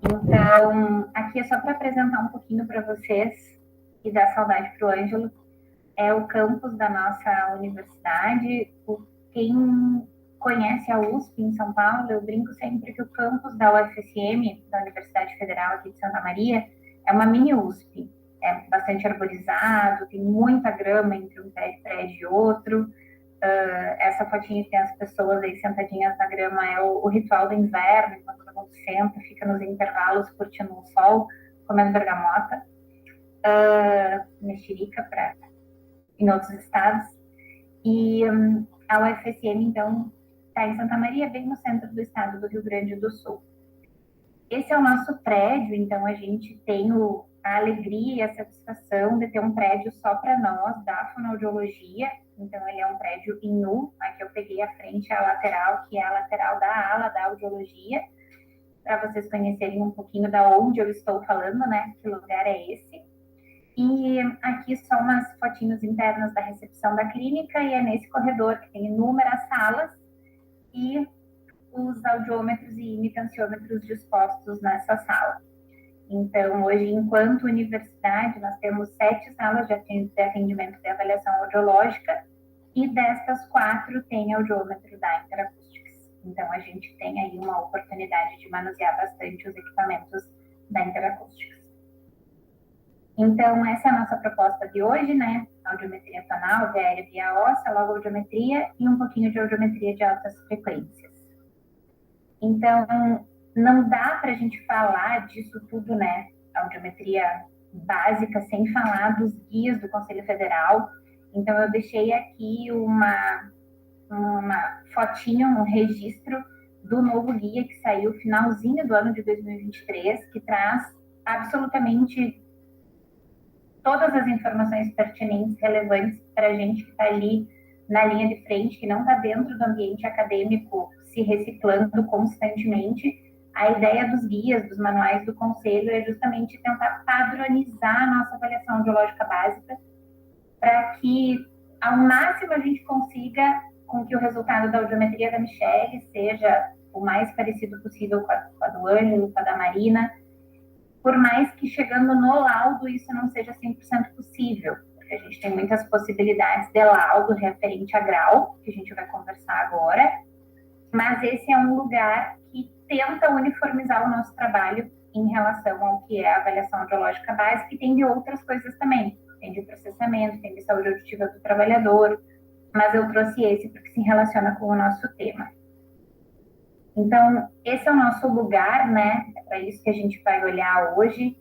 Então, aqui é só para apresentar um pouquinho para vocês e dar saudade para o Ângelo. É o campus da nossa universidade. Quem conhece a USP em São Paulo, eu brinco sempre que o campus da UFSM, da Universidade Federal aqui de Santa Maria, é uma mini USP. É bastante arborizado, tem muita grama entre um prédio e outro. Essa fotinha que tem as pessoas aí sentadinhas na grama é o ritual do inverno, enquanto todo mundo senta, fica nos intervalos curtindo o sol, comendo bergamota, mexerica para em outros estados. E a UFSM, então, está em Santa Maria, bem no centro do estado do Rio Grande do Sul. Esse é o nosso prédio, então a gente tem a alegria e a satisfação de ter um prédio só para nós, da fonoaudiologia. Então, ele é um prédio em nu. Aqui eu peguei a frente, a lateral, que é a lateral da ala da audiologia, para vocês conhecerem um pouquinho da onde eu estou falando, né? Que lugar é esse. E aqui só umas fotinhos internas da recepção da clínica, e é nesse corredor que tem inúmeras salas e os audiômetros e imitanciômetros dispostos nessa sala. Então, hoje, enquanto universidade, nós temos 7 salas de atendimento de avaliação audiológica, e destas 4 tem audiômetro da Interacoustics. Então, a gente tem aí uma oportunidade de manusear bastante os equipamentos da Interacoustics. Então, essa é a nossa proposta de hoje, né? Audiometria tonal, via aérea, via óssea, logo audiometria e um pouquinho de audiometria de altas frequências. Então, não dá para a gente falar disso tudo, né? Audiometria básica, sem falar dos guias do Conselho Federal. Então, eu deixei aqui uma fotinho, um registro do novo guia que saiu finalzinho do ano de 2023, que traz absolutamente todas as informações pertinentes, relevantes para a gente que está ali na linha de frente, que não está dentro do ambiente acadêmico, se reciclando constantemente. A ideia dos guias, dos manuais do Conselho é justamente tentar padronizar a nossa avaliação audiológica básica, para que, ao máximo, a gente consiga com que o resultado da audiometria da Michelle seja o mais parecido possível com a do Ângelo, com a da Marina, por mais que chegando no laudo isso não seja 100% possível, porque a gente tem muitas possibilidades de laudo referente a grau, que a gente vai conversar agora, mas esse é um lugar que tenta uniformizar o nosso trabalho em relação ao que é a avaliação audiológica básica, e tem de outras coisas também, tem de processamento, tem de saúde auditiva do trabalhador, mas eu trouxe esse porque se relaciona com o nosso tema. Então, esse é o nosso lugar, né? É para isso que a gente vai olhar hoje.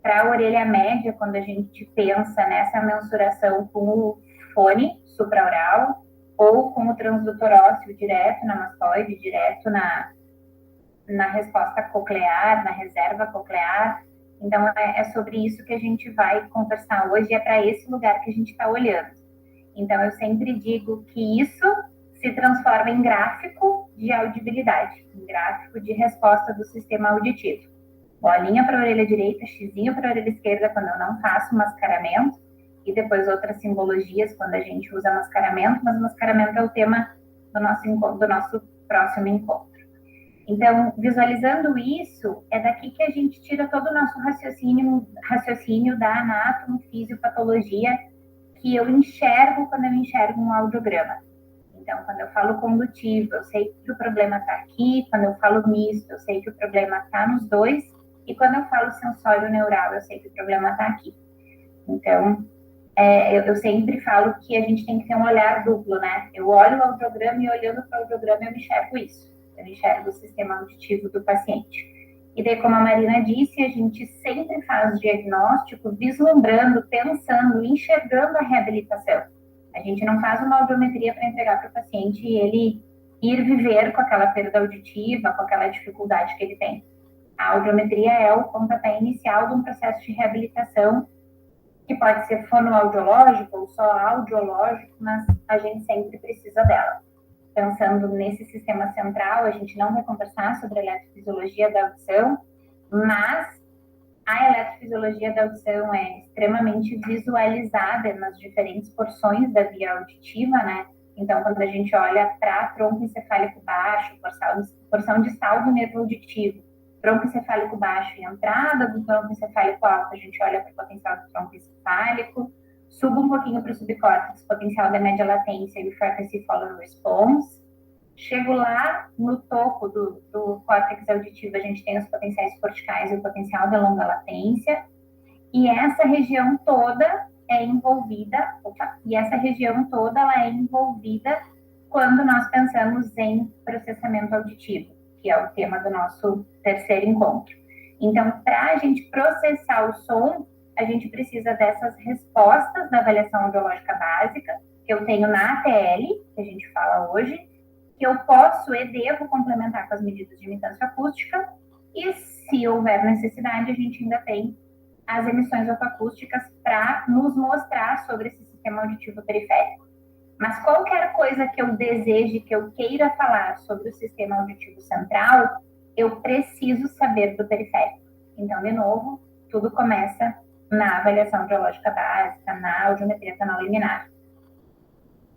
Para a orelha média, quando a gente pensa nessa mensuração com o fone supraoral ou com o transdutor ósseo direto na mastoide, direto na resposta coclear, na reserva coclear. Então, é sobre isso que a gente vai conversar hoje, e é para esse lugar que a gente está olhando. Então, eu sempre digo que isso se transforma em gráfico de audibilidade, em gráfico de resposta do sistema auditivo. Bolinha para a orelha direita, xizinho para a orelha esquerda quando eu não faço mascaramento, e depois outras simbologias quando a gente usa mascaramento, mas mascaramento é o tema do nosso próximo encontro. Então, visualizando isso, é daqui que a gente tira todo o nosso raciocínio da anatomofisiopatologia que eu enxergo quando eu enxergo um audiograma. Então, quando eu falo condutivo, eu sei que o problema está aqui. Quando eu falo misto, eu sei que o problema está nos dois. E quando eu falo sensório neural, eu sei que o problema está aqui. Então, eu sempre falo que a gente tem que ter um olhar duplo, né? Eu olho o audiograma e, olhando para o audiograma, eu enxergo isso. Eu enxergo o sistema auditivo do paciente. E daí, como a Marina disse, a gente sempre faz diagnóstico vislumbrando, pensando, enxergando a reabilitação. A gente não faz uma audiometria para entregar para o paciente e ele ir viver com aquela perda auditiva, com aquela dificuldade que ele tem. A audiometria é o pontapé inicial de um processo de reabilitação, que pode ser fonoaudiológico ou só audiológico, mas a gente sempre precisa dela. Pensando nesse sistema central, a gente não vai conversar sobre a eletrofisiologia da audição, mas a eletrofisiologia da audição é extremamente visualizada nas diferentes porções da via auditiva, né? Então, quando a gente olha para tronco encefálico baixo, porção distal do nervo auditivo, tronco encefálico baixo e entrada do tronco encefálico alto, a gente olha para o potencial do tronco encefálico, subo um pouquinho para o subcórtex, potencial da média latência e o frequency follow response. Chego lá no topo do córtex auditivo, a gente tem os potenciais corticais e o potencial da longa latência. E essa região toda é envolvida, ela é envolvida quando nós pensamos em processamento auditivo, que é o tema do nosso terceiro encontro. Então, para a gente processar o som, a gente precisa dessas respostas da avaliação audiológica básica, que eu tenho na ATL, que a gente fala hoje, que eu posso e devo complementar com as medidas de imitância acústica, e se houver necessidade, a gente ainda tem as emissões otoacústicas para nos mostrar sobre esse sistema auditivo periférico. Mas qualquer coisa que eu deseje, que eu queira falar sobre o sistema auditivo central, eu preciso saber do periférico. Então, de novo, tudo começa na avaliação audiológica básica, na audiometria canal liminar.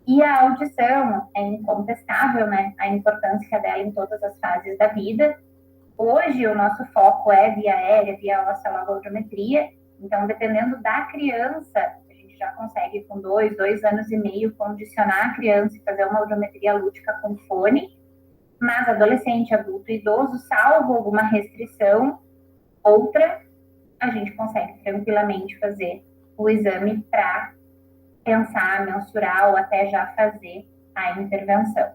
E a audição é incontestável, né? A importância dela em todas as fases da vida. Hoje, o nosso foco é via aérea, via óssea, logo audiometria. Então, dependendo da criança, a gente já consegue, com 2 anos e meio, condicionar a criança e fazer uma audiometria lúdica com fone. Mas adolescente, adulto e idoso, salvo alguma restrição, outra, a gente consegue tranquilamente fazer o exame para pensar, mensurar ou até já fazer a intervenção.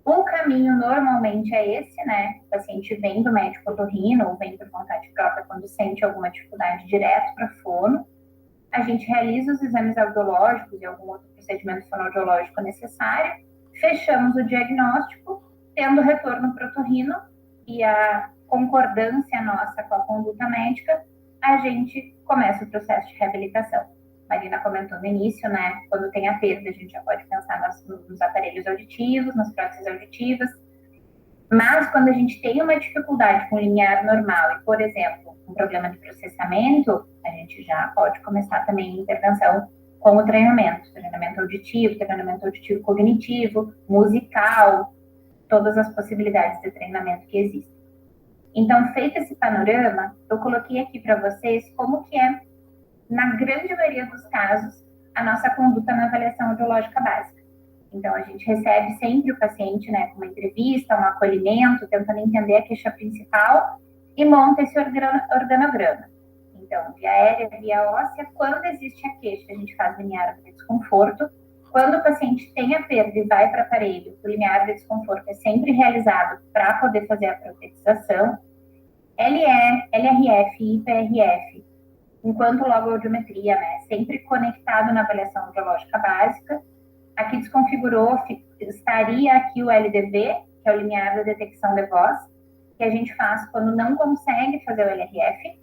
O caminho normalmente é esse, né? O paciente vem do médico otorrino ou vem por vontade própria quando sente alguma dificuldade direto para fono. A gente realiza os exames audiológicos e algum outro procedimento fonoaudiológico necessário, fechamos o diagnóstico, tendo retorno para o otorrino e a concordância nossa com a conduta médica, a gente começa o processo de reabilitação. Marina comentou no início, né? Quando tem a perda, a gente já pode pensar nos aparelhos auditivos, nas próteses auditivas. Mas quando a gente tem uma dificuldade com o limiar normal e, por exemplo, um problema de processamento, a gente já pode começar também a intervenção com o treinamento auditivo cognitivo, musical, todas as possibilidades de treinamento que existem. Então, feito esse panorama, eu coloquei aqui para vocês como que é, na grande maioria dos casos, a nossa conduta na avaliação audiológica básica. Então, a gente recebe sempre o paciente, né, com uma entrevista, um acolhimento, tentando entender a queixa principal e monta esse organograma. Então, via aérea, via óssea, quando existe a queixa, a gente faz limiar de desconforto. Quando o paciente tem a perda e vai para o aparelho, o limiar de desconforto é sempre realizado para poder fazer a protetização. LE, LRF e IPRF, enquanto logo audiometria, né, sempre conectado na avaliação audiológica básica. Aqui desconfigurou, estaria aqui o LDV, que é o limiar da detecção de voz, que a gente faz quando não consegue fazer o LRF,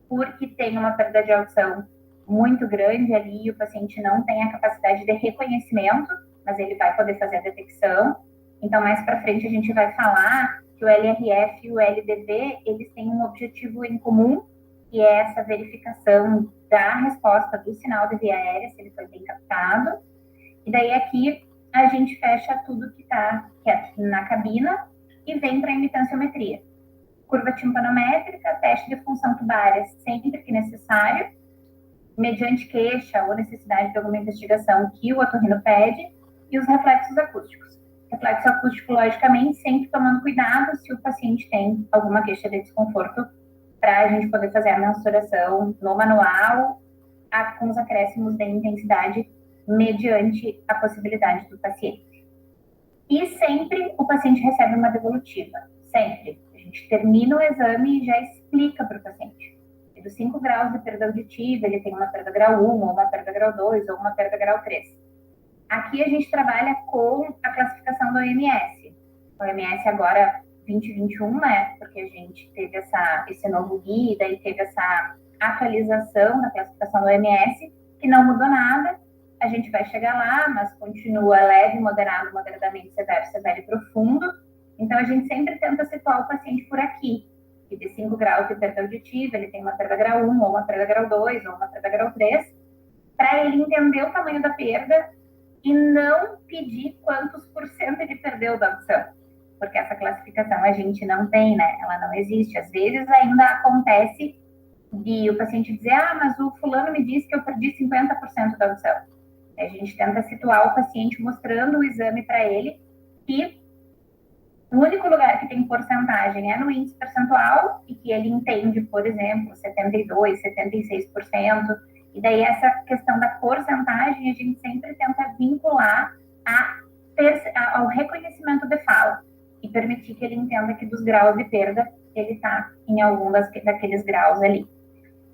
porque tem uma perda de audição muito grande ali e o paciente não tem a capacidade de reconhecimento, mas ele vai poder fazer a detecção. Então, mais para frente, a gente vai falar que o LRF e o LDV, eles têm um objetivo em comum, que é essa verificação da resposta do sinal de via aérea, se ele foi bem captado. E daí aqui a gente fecha tudo que está na cabina e vem para a imitanciometria. Curva timpanométrica, teste de função tubária sempre que necessário, mediante queixa ou necessidade de alguma investigação que o otorrino pede, e os reflexos acústicos. Reflexo acústico, logicamente, sempre tomando cuidado se o paciente tem alguma queixa de desconforto, para a gente poder fazer a mensuração no manual, com os acréscimos de intensidade mediante a possibilidade do paciente. E sempre o paciente recebe uma devolutiva, sempre. A gente termina o exame e já explica para o paciente. E dos 5 graus de perda auditiva, ele tem uma perda grau 1, ou uma perda grau 2, ou uma perda grau 3. Aqui a gente trabalha com a classificação do OMS. O OMS agora 2021, né? Porque a gente teve esse novo guia, e daí teve essa atualização da classificação do OMS, que não mudou nada. A gente vai chegar lá, mas continua leve, moderado, moderadamente severo, severo e profundo. Então, a gente sempre tenta situar o paciente por aqui. E de 5 graus de perda auditiva, ele tem uma perda grau 1, ou uma perda grau 2, ou uma perda grau 3, para ele entender o tamanho da perda e não pedir quantos por cento ele perdeu da audição. porque essa classificação a gente não tem, né? Ela não existe. Às vezes ainda acontece de o paciente dizer, mas o fulano me disse que eu perdi 50% da audição. A gente tenta situar o paciente mostrando o exame para ele, que o único lugar que tem porcentagem é no índice percentual, e que ele entende, por exemplo, 72%, 76%, e daí essa questão da porcentagem a gente sempre tenta vincular ao reconhecimento de fala, e permitir que ele entenda que dos graus de perda, ele está em algum daqueles graus ali.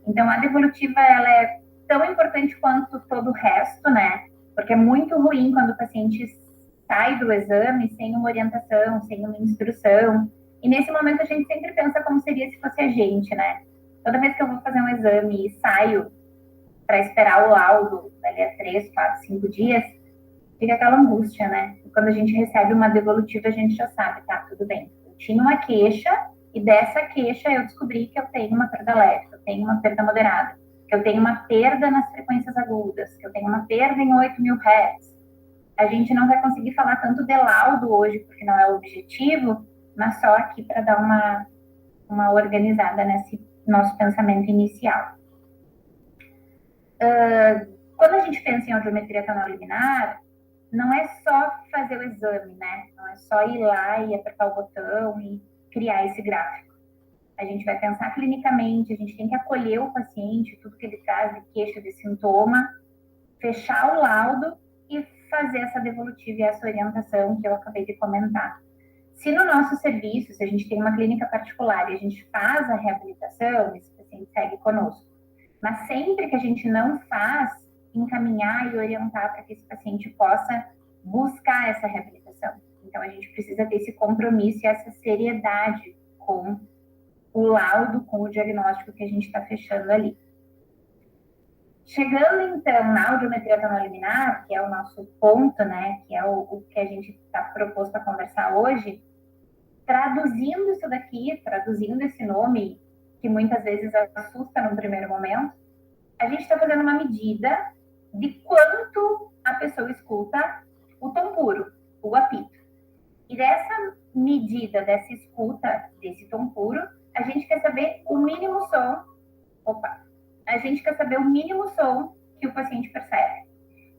Então, a devolutiva, ela é tão importante quanto todo o resto, né? Porque é muito ruim quando o paciente sai do exame sem uma orientação, sem uma instrução. E nesse momento a gente sempre pensa como seria se fosse a gente, né? Toda vez que eu vou fazer um exame e saio para esperar o laudo dali a 3, 4, 5 dias, fica aquela angústia, né? E quando a gente recebe uma devolutiva, a gente já sabe, tá, tudo bem. Eu tinha uma queixa e dessa queixa eu descobri que eu tenho uma perda leve, que eu tenho uma perda moderada, que eu tenho uma perda nas frequências agudas, que eu tenho uma perda em 8.000 Hz. A gente não vai conseguir falar tanto de laudo hoje, porque não é o objetivo, mas só aqui para dar uma organizada nesse nosso pensamento inicial. Quando a gente pensa em audiometria canal-liminar, não é só fazer o exame, né? Não é só ir lá e apertar o botão e criar esse gráfico. A gente vai pensar clinicamente, a gente tem que acolher o paciente, tudo que ele traz de queixa, de sintoma, fechar o laudo e fazer essa devolutiva e essa orientação que eu acabei de comentar. Se no nosso serviço, se a gente tem uma clínica particular e a gente faz a reabilitação, esse paciente segue conosco. Mas sempre que a gente não faz, encaminhar e orientar para que esse paciente possa buscar essa reabilitação. Então, a gente precisa ter esse compromisso e essa seriedade com o laudo, com o diagnóstico que a gente está fechando ali. Chegando, então, na audiometria canal-liminar, que é o nosso ponto, né, que é o que a gente está proposto a conversar hoje, traduzindo isso daqui, traduzindo esse nome, que muitas vezes assusta no primeiro momento, a gente está fazendo uma medida de quanto a pessoa escuta o tom puro, o apito. E dessa medida, dessa escuta, desse tom puro, a gente quer saber o mínimo som, a gente quer saber o mínimo som que o paciente percebe.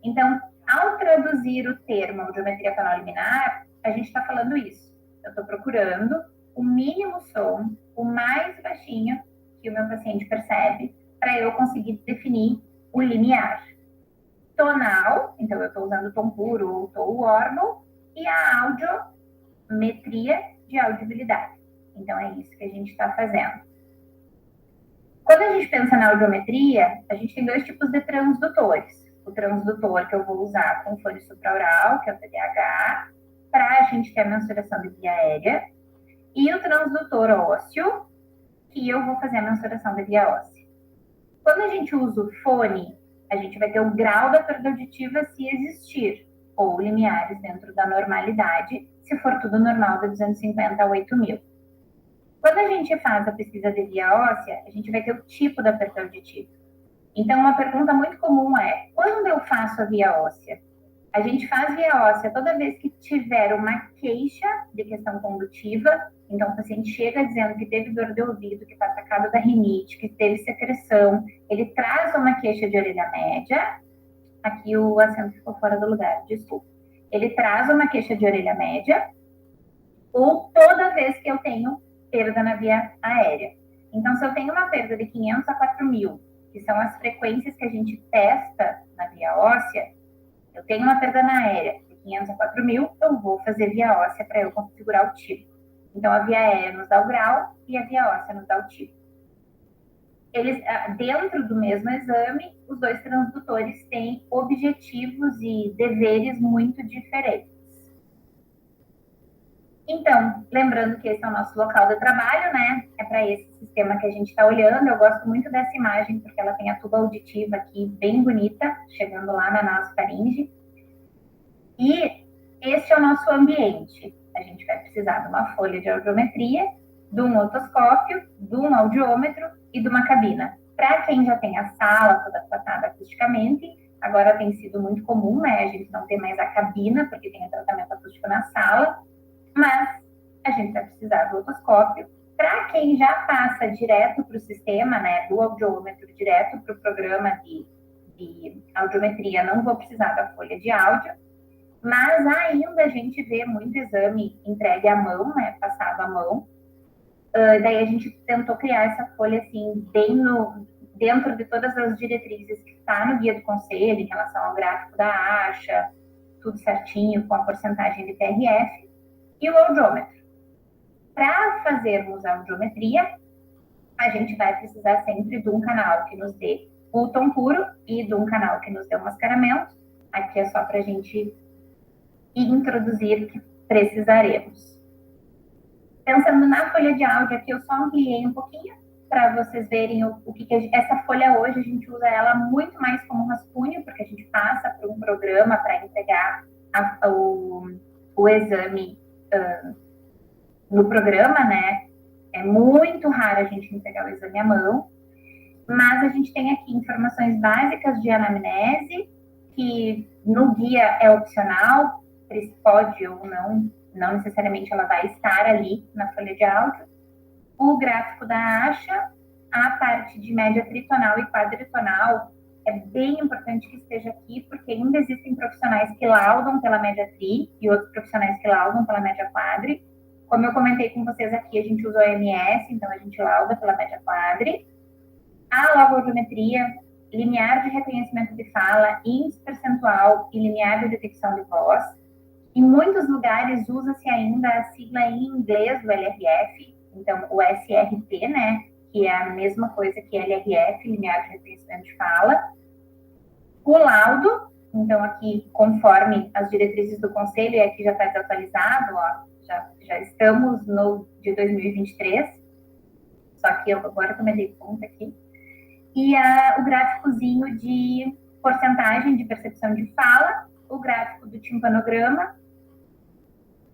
Então, ao traduzir o termo audiometria canal-liminar, a gente está falando isso. Eu estou procurando o mínimo som, o mais baixinho que o meu paciente percebe, para eu conseguir definir o limiar. Tonal, então eu estou usando tom puro ou tom órgão, e a audiometria de audibilidade. Então é isso que a gente está fazendo. Quando a gente pensa na audiometria, a gente tem dois tipos de transdutores. O transdutor que eu vou usar com fone supraoral, que é o TDAH, para a gente ter a mensuração de via aérea, e o transdutor ósseo, que eu vou fazer a mensuração de via óssea. Quando a gente usa o fone, a gente vai ter o grau da perda auditiva se existir, ou limiares dentro da normalidade, se for tudo normal, de 250 a 8.000. Quando a gente faz a pesquisa de via óssea, a gente vai ter o tipo da perda auditiva. Então, uma pergunta muito comum é, quando eu faço a via óssea? A gente faz via óssea toda vez que tiver uma queixa de questão condutiva. Então, o paciente chega dizendo que teve dor de ouvido, que está atacado da rinite, que teve secreção. Ele traz uma queixa de orelha média. Aqui o acento ficou fora do lugar, desculpa. Ele traz uma queixa de orelha média. Ou toda vez que eu tenho perda na via aérea. Então, se eu tenho uma perda de 500 a 4.000, que são as frequências que a gente testa na via óssea, eu tenho uma perda na aérea de 500 a 4.000, eu vou fazer via óssea para eu configurar o tipo. Então, a via aérea nos dá o grau e a via óssea nos dá o tipo. Eles, dentro do mesmo exame, os dois transdutores têm objetivos e deveres muito diferentes. Então, lembrando que esse é o nosso local de trabalho, né? É para esse sistema que a gente está olhando. Eu gosto muito dessa imagem, porque ela tem a tuba auditiva aqui, bem bonita, chegando lá na nasofaringe. E este é o nosso ambiente. A gente vai precisar de uma folha de audiometria, de um otoscópio, de um audiômetro e de uma cabina. Para quem já tem a sala toda tratada acusticamente, agora tem sido muito comum, né? A gente não tem mais a cabina, porque tem o tratamento acústico na sala, mas gente vai precisar do otoscópio. Para quem já passa direto para o sistema, né, do audiômetro, direto para o programa de audiometria, não vou precisar da folha de áudio, mas ainda a gente vê muito exame entregue à mão, né, passado à mão. Daí a gente tentou criar essa folha assim, bem dentro de todas as diretrizes que está no guia do conselho, em relação ao gráfico da ASHA, tudo certinho, com a porcentagem de TRF, e o audiômetro. Para fazermos a audiometria, a gente vai precisar sempre de um canal que nos dê o tom puro e de um canal que nos dê o mascaramento. Aqui é só para a gente introduzir o que precisaremos. Pensando na folha de áudio aqui, eu só ampliei um pouquinho para vocês verem o que essa folha hoje, a gente usa ela muito mais como rascunho, porque a gente passa por um programa para entregar o exame no programa, né? É muito raro a gente entregar o exame à mão, mas a gente tem aqui informações básicas de anamnese, que no guia é opcional, pode ou não necessariamente ela vai estar ali na folha de áudio. O gráfico da ASHA, a parte de média tritonal e quadritonal, é bem importante que esteja aqui, porque ainda existem profissionais que laudam pela média tri e outros profissionais que laudam pela média quadri. Como eu comentei com vocês aqui, a gente usa o OMS, então a gente lauda pela média quadri. A logoaudiometria, limiar de reconhecimento de fala, índice percentual e limiar de detecção de voz. Em muitos lugares usa-se ainda a sigla em inglês do LRF, então o SRT, né, que é a mesma coisa que LRF, limiar de reconhecimento de fala. O laudo, então aqui conforme as diretrizes do conselho, e aqui já está desatualizado, ó, já estamos no de 2023, só que eu agora também dei conta aqui. E o gráficozinho de porcentagem de percepção de fala, o gráfico do timpanograma,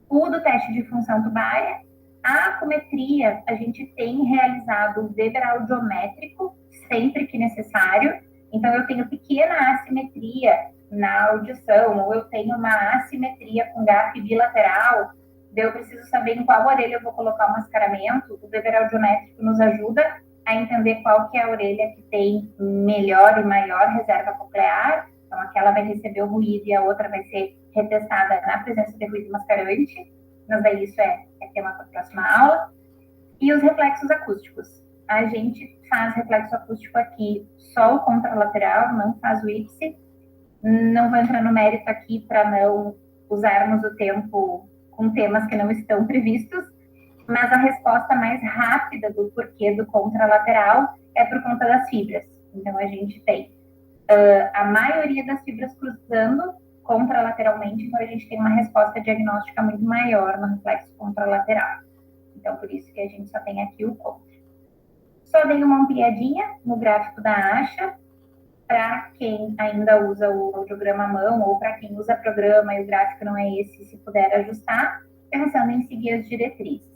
o do teste de função tubária. A acumetria, a gente tem realizado o Weber audiométrico sempre que necessário. Então, eu tenho pequena assimetria na audição, ou eu tenho uma assimetria com gap bilateral, daí eu preciso saber em qual orelha eu vou colocar o mascaramento. O Weber audiométrico nos ajuda a entender qual que é a orelha que tem melhor e maior reserva coclear. Então, aquela vai receber o ruído e a outra vai ser retestada na presença de ruído mascarante. Mas daí isso é tema para a próxima aula. E os reflexos acústicos. A gente faz reflexo acústico aqui só o contralateral, não faz o ipse. Não vou entrar no mérito aqui para não usarmos o tempo com temas que não estão previstos, mas a resposta mais rápida do porquê do contralateral é por conta das fibras. Então, a gente tem a maioria das fibras cruzando contralateralmente, então a gente tem uma resposta diagnóstica muito maior no reflexo contralateral. Então, por isso que a gente só tem aqui o contra. Só dei uma ampliadinha no gráfico da ASHA, para quem ainda usa o audiograma à mão, ou para quem usa programa e o gráfico não é esse, se puder ajustar, pensando em seguir as diretrizes.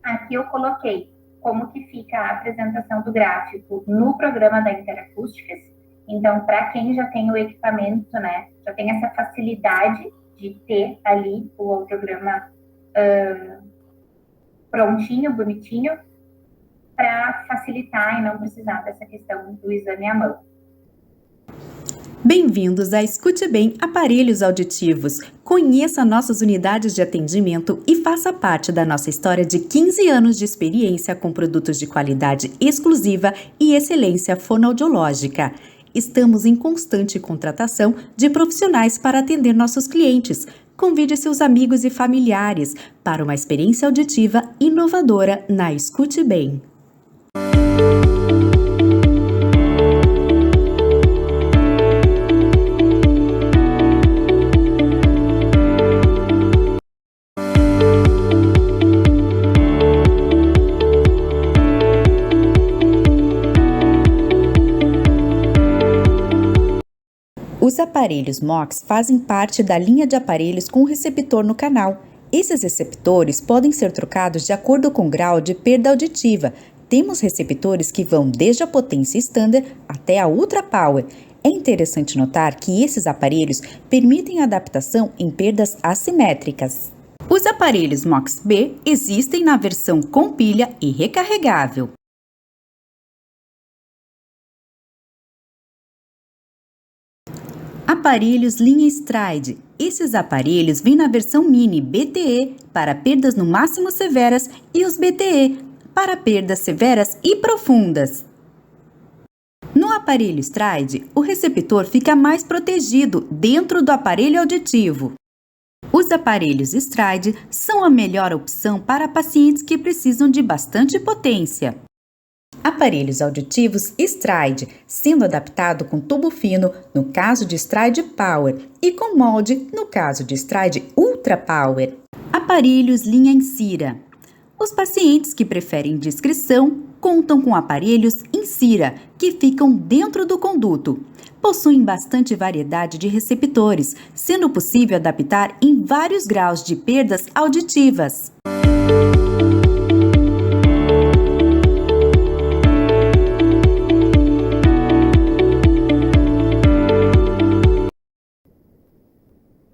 Aqui eu coloquei como que fica a apresentação do gráfico no programa da Interacústicas. Então, para quem já tem o equipamento, né, já tem essa facilidade de ter ali o audiograma prontinho, bonitinho, para facilitar e não precisar dessa questão do exame à mão. Bem-vindos a Escute Bem Aparelhos Auditivos. Conheça nossas unidades de atendimento e faça parte da nossa história de 15 anos de experiência com produtos de qualidade exclusiva e excelência fonoaudiológica. Estamos em constante contratação de profissionais para atender nossos clientes. Convide seus amigos e familiares para uma experiência auditiva inovadora na Escute Bem. Os aparelhos MOX fazem parte da linha de aparelhos com receptor no canal. Esses receptores podem ser trocados de acordo com o grau de perda auditiva. Temos receptores que vão desde a potência standard até a Ultra Power. É interessante notar que esses aparelhos permitem adaptação em perdas assimétricas. Os aparelhos MOX-B existem na versão com pilha e recarregável. Aparelhos linha Stride. Esses aparelhos vêm na versão mini BTE para perdas no máximo severas e os BTE para perdas severas e profundas. No aparelho Stride, o receptor fica mais protegido dentro do aparelho auditivo. Os aparelhos Stride são a melhor opção para pacientes que precisam de bastante potência. Aparelhos auditivos Stride, sendo adaptado com tubo fino no caso de Stride Power e com molde no caso de Stride Ultra Power. Aparelhos linha Incira. Os pacientes que preferem discrição contam com aparelhos Incira, que ficam dentro do conduto. Possuem bastante variedade de receptores, sendo possível adaptar em vários graus de perdas auditivas.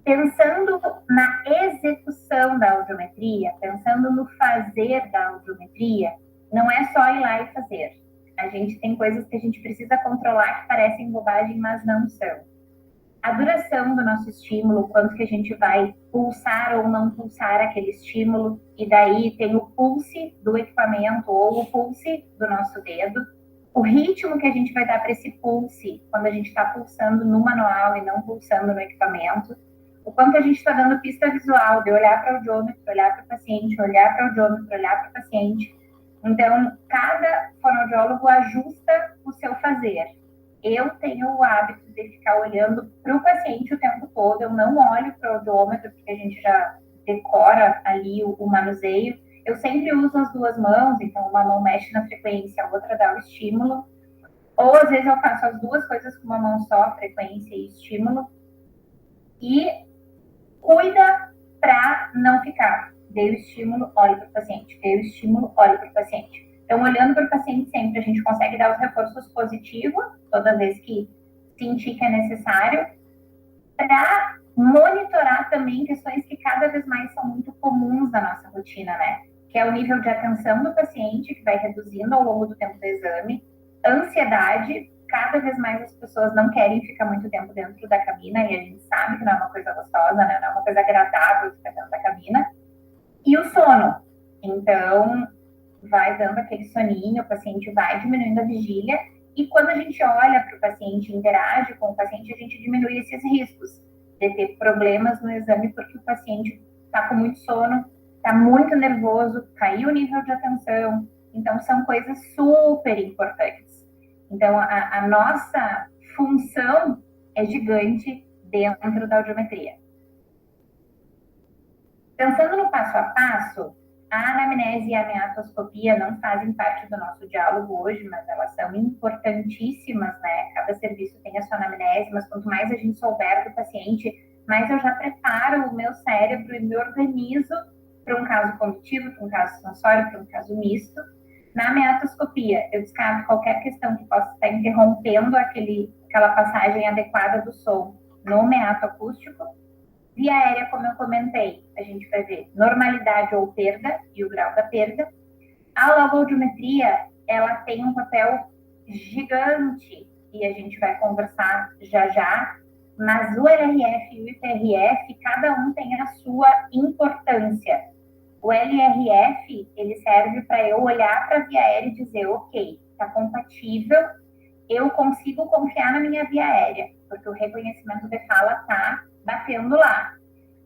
Pensando na execução da audiometria, pensando no fazer da audiometria, não é só ir lá e fazer. A gente tem coisas que a gente precisa controlar que parecem bobagem, mas não são. A duração do nosso estímulo, quanto que a gente vai pulsar ou não pulsar aquele estímulo, e daí tem o pulse do equipamento ou o pulse do nosso dedo, o ritmo que a gente vai dar para esse pulse quando a gente está pulsando no manual e não pulsando no equipamento, o quanto a gente está dando pista visual, de olhar para o audiômetro, olhar para o paciente, olhar para o audiômetro, olhar para o paciente. Então, cada fonoaudiólogo ajusta o seu fazer. Eu tenho o hábito de ficar olhando para o paciente o tempo todo, eu não olho para o audiômetro, porque a gente já decora ali o manuseio. Eu sempre uso as duas mãos, então uma mão mexe na frequência, a outra dá o estímulo. Ou às vezes eu faço as duas coisas com uma mão só, frequência e estímulo. E cuida para não ficar. Dei o estímulo, olhe para o paciente. Dei o estímulo, olhe para o paciente. Então, olhando para o paciente sempre, a gente consegue dar os reforços positivos, toda vez que sentir que é necessário, para monitorar também questões que cada vez mais são muito comuns na nossa rotina, né? Que é o nível de atenção do paciente, que vai reduzindo ao longo do tempo do exame, ansiedade, cada vez mais as pessoas não querem ficar muito tempo dentro da cabina, e a gente sabe que não é uma coisa gostosa, né? Não é uma coisa agradável ficar dentro da cabina. E o sono. Então, vai dando aquele soninho, o paciente vai diminuindo a vigília, e quando a gente olha para o paciente, interage com o paciente, a gente diminui esses riscos de ter problemas no exame, porque o paciente está com muito sono, está muito nervoso, caiu o nível de atenção. Então, são coisas super importantes. Então, a nossa função é gigante dentro da audiometria. Pensando no passo a passo, a anamnese e a meatoscopia não fazem parte do nosso diálogo hoje, mas elas são importantíssimas, né? Cada serviço tem a sua anamnese, mas quanto mais a gente souber do paciente, mais eu já preparo o meu cérebro e me organizo para um caso cognitivo, para um caso sensório, para um caso misto. Na meatoscopia, eu descarto qualquer questão que possa estar interrompendo aquela passagem adequada do som no meato acústico. Via aérea, como eu comentei, a gente vai ver normalidade ou perda e o grau da perda. A logoaudiometria, ela tem um papel gigante e a gente vai conversar já, mas o LRF e o IPRF, cada um tem a sua importância. O LRF, ele serve para eu olhar para a via aérea e dizer, ok, está compatível, eu consigo confiar na minha via aérea, porque o reconhecimento de fala está batendo lá.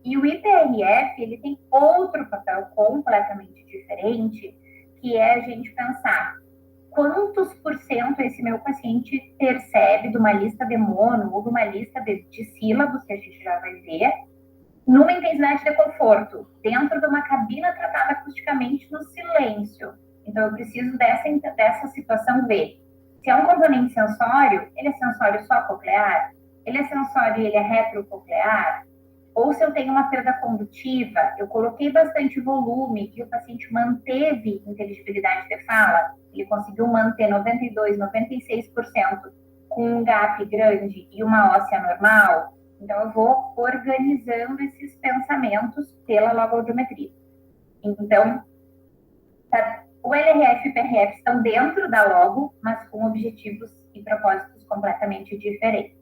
E o IPRF, ele tem outro papel completamente diferente, que é a gente pensar quantos por cento esse meu paciente percebe de uma lista de mono ou de uma lista de sílabos, que a gente já vai ver, numa intensidade de conforto, dentro de uma cabina tratada acusticamente no silêncio. Então, eu preciso dessa situação ver. Se é um componente sensório, ele é sensório só coclear? Ele é sensório e ele é retrococlear? Ou se eu tenho uma perda condutiva, eu coloquei bastante volume e o paciente manteve inteligibilidade de fala, ele conseguiu manter 92%, 96% com um gap grande e uma óssea normal, Então, eu vou organizando esses pensamentos pela logoaudiometria. Então, o LRF e o PRF estão dentro da logo, mas com objetivos e propósitos completamente diferentes.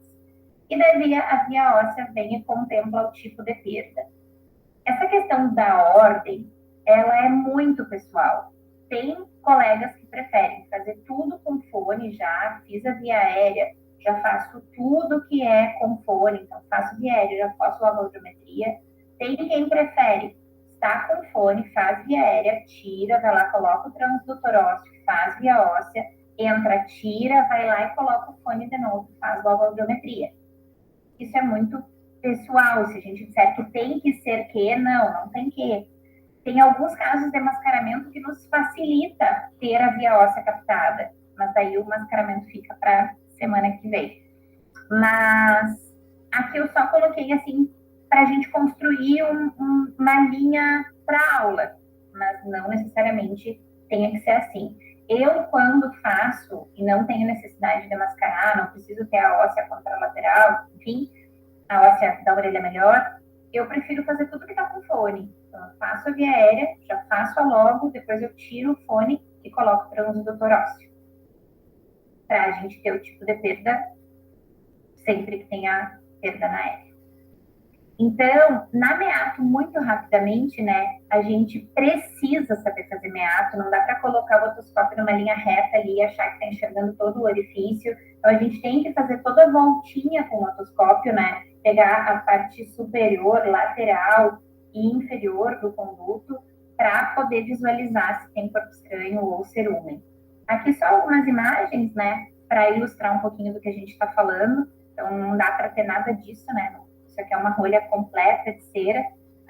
E daí a via óssea vem e contempla o tipo de perda. Essa questão da ordem, ela é muito pessoal. Tem colegas que preferem fazer tudo com fone já, fiz a via aérea, já faço tudo que é com fone, então faço via aérea, já faço audiometria. Tem quem prefere estar com fone, faz via aérea, tira, vai lá, coloca o transdutor ósseo, faz via óssea, entra, tira, vai lá e coloca o fone de novo, faz logo a audiometria. Isso é muito pessoal. Se a gente disser que tem que ser que, não tem que. Tem alguns casos de mascaramento que nos facilita ter a via óssea captada, mas daí o mascaramento fica para semana que vem. Mas aqui eu só coloquei assim para a gente construir uma linha para aula, mas não necessariamente tenha que ser assim. Eu, quando faço e não tenho necessidade de mascarar, não preciso ter a óssea contralateral, enfim, a óssea da orelha melhor, eu prefiro fazer tudo que está com fone. Então, eu faço a via aérea, já faço a logo, depois eu tiro o fone e coloco o transdutor ósseo. Para a gente ter o tipo de perda sempre que tenha perda na aérea. Então, na meato, muito rapidamente, né, a gente precisa saber fazer meato, não dá para colocar o otoscópio numa linha reta ali e achar que está enxergando todo o orifício. Então, a gente tem que fazer toda a voltinha com o otoscópio, né, pegar a parte superior, lateral e inferior do conduto para poder visualizar se tem corpo estranho ou cerumen. Aqui só algumas imagens, né, para ilustrar um pouquinho do que a gente está falando. Então, não dá para ter nada disso, né, isso aqui é uma rolha completa de cera.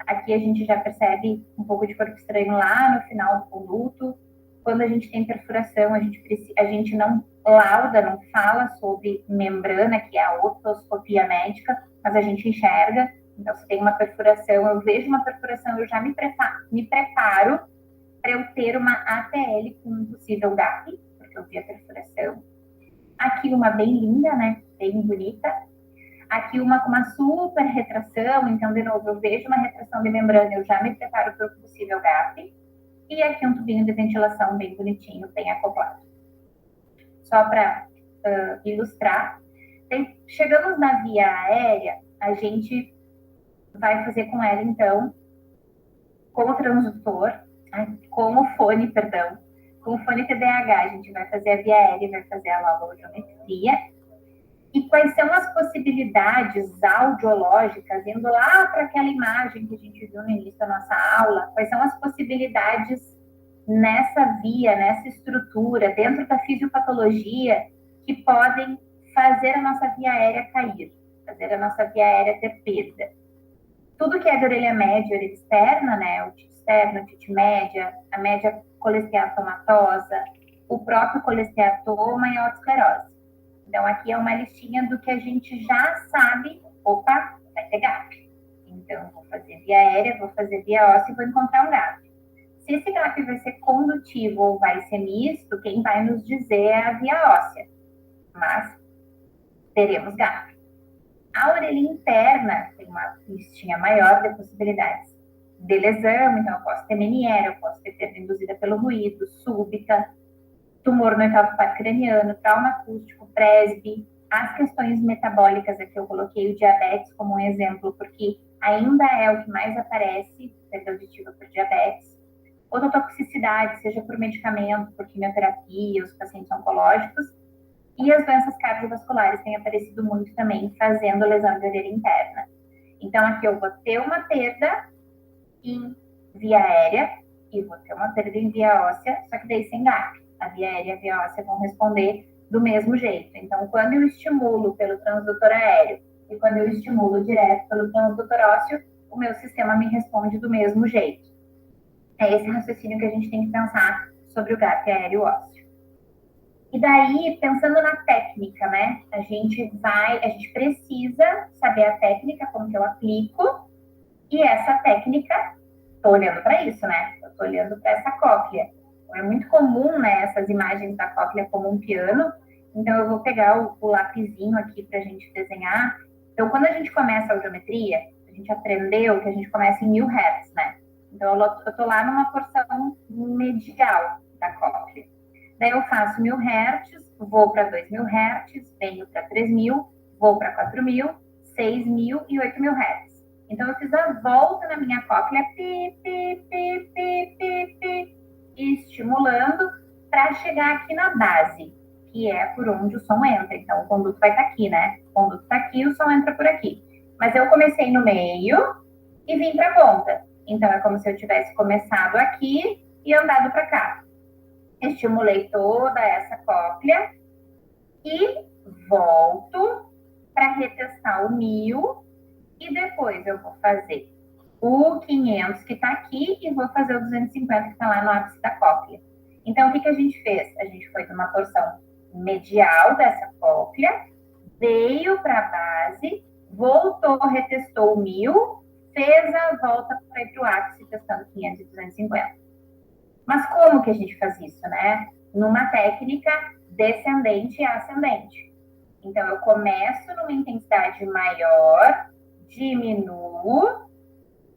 Aqui a gente já percebe um pouco de corpo estranho lá no final do conduto. Quando a gente tem perfuração, a gente não lauda, não fala sobre membrana, que é a otoscopia médica, mas a gente enxerga. Então, se tem uma perfuração, eu vejo uma perfuração, eu já me preparo para eu ter uma ATL com um possível GAP, porque eu vi a perfuração. Aqui uma bem linda, né? Bem bonita. Aqui uma com uma super retração, então, de novo, eu vejo uma retração de membrana, eu já me preparo para o possível GAP. E aqui um tubinho de ventilação bem bonitinho, bem acoplado. Só para ilustrar. Chegamos na via aérea, a gente vai fazer com ela, então, com o transdutor, com o fone, perdão, com o fone TDAH, a gente vai fazer a via aérea e vai fazer a logoaudiometria. E quais são as possibilidades audiológicas, indo lá para aquela imagem que a gente viu no início da nossa aula, quais são as possibilidades nessa via, nessa estrutura, dentro da fisiopatologia, que podem fazer a nossa via aérea cair, fazer a nossa via aérea ter perda. Tudo que é de orelha média, orelha externa, né, o tite externo, o tite média, a média colesteatomatosa, o próprio colesteatoma e a otosclerose. Então, aqui é uma listinha do que a gente já sabe. Opa, vai ter GAP. Então, vou fazer via aérea, vou fazer via óssea e vou encontrar um GAP. Se esse GAP vai ser condutivo ou vai ser misto, quem vai nos dizer é a via óssea. Mas teremos GAP. A orelha interna tem uma listinha maior de possibilidades de lesão. Então, eu posso ter meniere, eu posso ter perda induzida pelo ruído, súbita, tumor no oitavo par craniano, trauma acústico, presbe. As questões metabólicas, aqui eu coloquei o diabetes como um exemplo, porque ainda é o que mais aparece, perda auditiva por diabetes. Ototoxicidade, seja por medicamento, por quimioterapia, os pacientes oncológicos. E as doenças cardiovasculares têm aparecido muito também, fazendo lesão de orelha interna. Então, aqui eu vou ter uma perda em via aérea e vou ter uma perda em via óssea, só que daí sem GAP. A via aérea e a via óssea vão responder do mesmo jeito. Então, quando eu estimulo pelo transdutor aéreo e quando eu estimulo direto pelo transdutor ósseo, o meu sistema me responde do mesmo jeito. É esse raciocínio que a gente tem que pensar sobre o GAP aéreo ósseo. E daí, pensando na técnica, né? A gente precisa saber a técnica, como que eu aplico, e essa técnica, tô olhando para isso, né? Eu tô olhando para essa cóclea. É muito comum, né, essas imagens da cóclea como um piano. Então, eu vou pegar o lapisinho aqui para a gente desenhar. Então, quando a gente começa a audiometria, a gente aprendeu que a gente começa em 1000 Hz, né? Então, eu tô lá numa porção medial da cóclea. Daí eu faço 1000 Hz, vou para 2000 Hz, venho para 3000, vou para 4000, 6000 e 8000 Hz. Então, eu fiz a volta na minha cóclea, pi, pi, pi, pi, pi, pi, estimulando para chegar aqui na base, que é por onde o som entra. Então, o conduto vai estar aqui, né? O conduto está aqui, o som entra por aqui. Mas eu comecei no meio e vim para a ponta. Então, é como se eu tivesse começado aqui e andado para cá. Estimulei toda essa cóclea e volto para retestar o 1000 e depois eu vou fazer o 500 que está aqui e vou fazer o 250 que está lá no ápice da cóclea. Então, o que a gente fez? A gente foi de uma porção medial dessa cóclea, veio para a base, voltou, retestou o 1000, fez a volta para ir para o ápice, testando 500 e 250. Mas como que a gente faz isso, né? Numa técnica descendente e ascendente. Então, eu começo numa intensidade maior, diminuo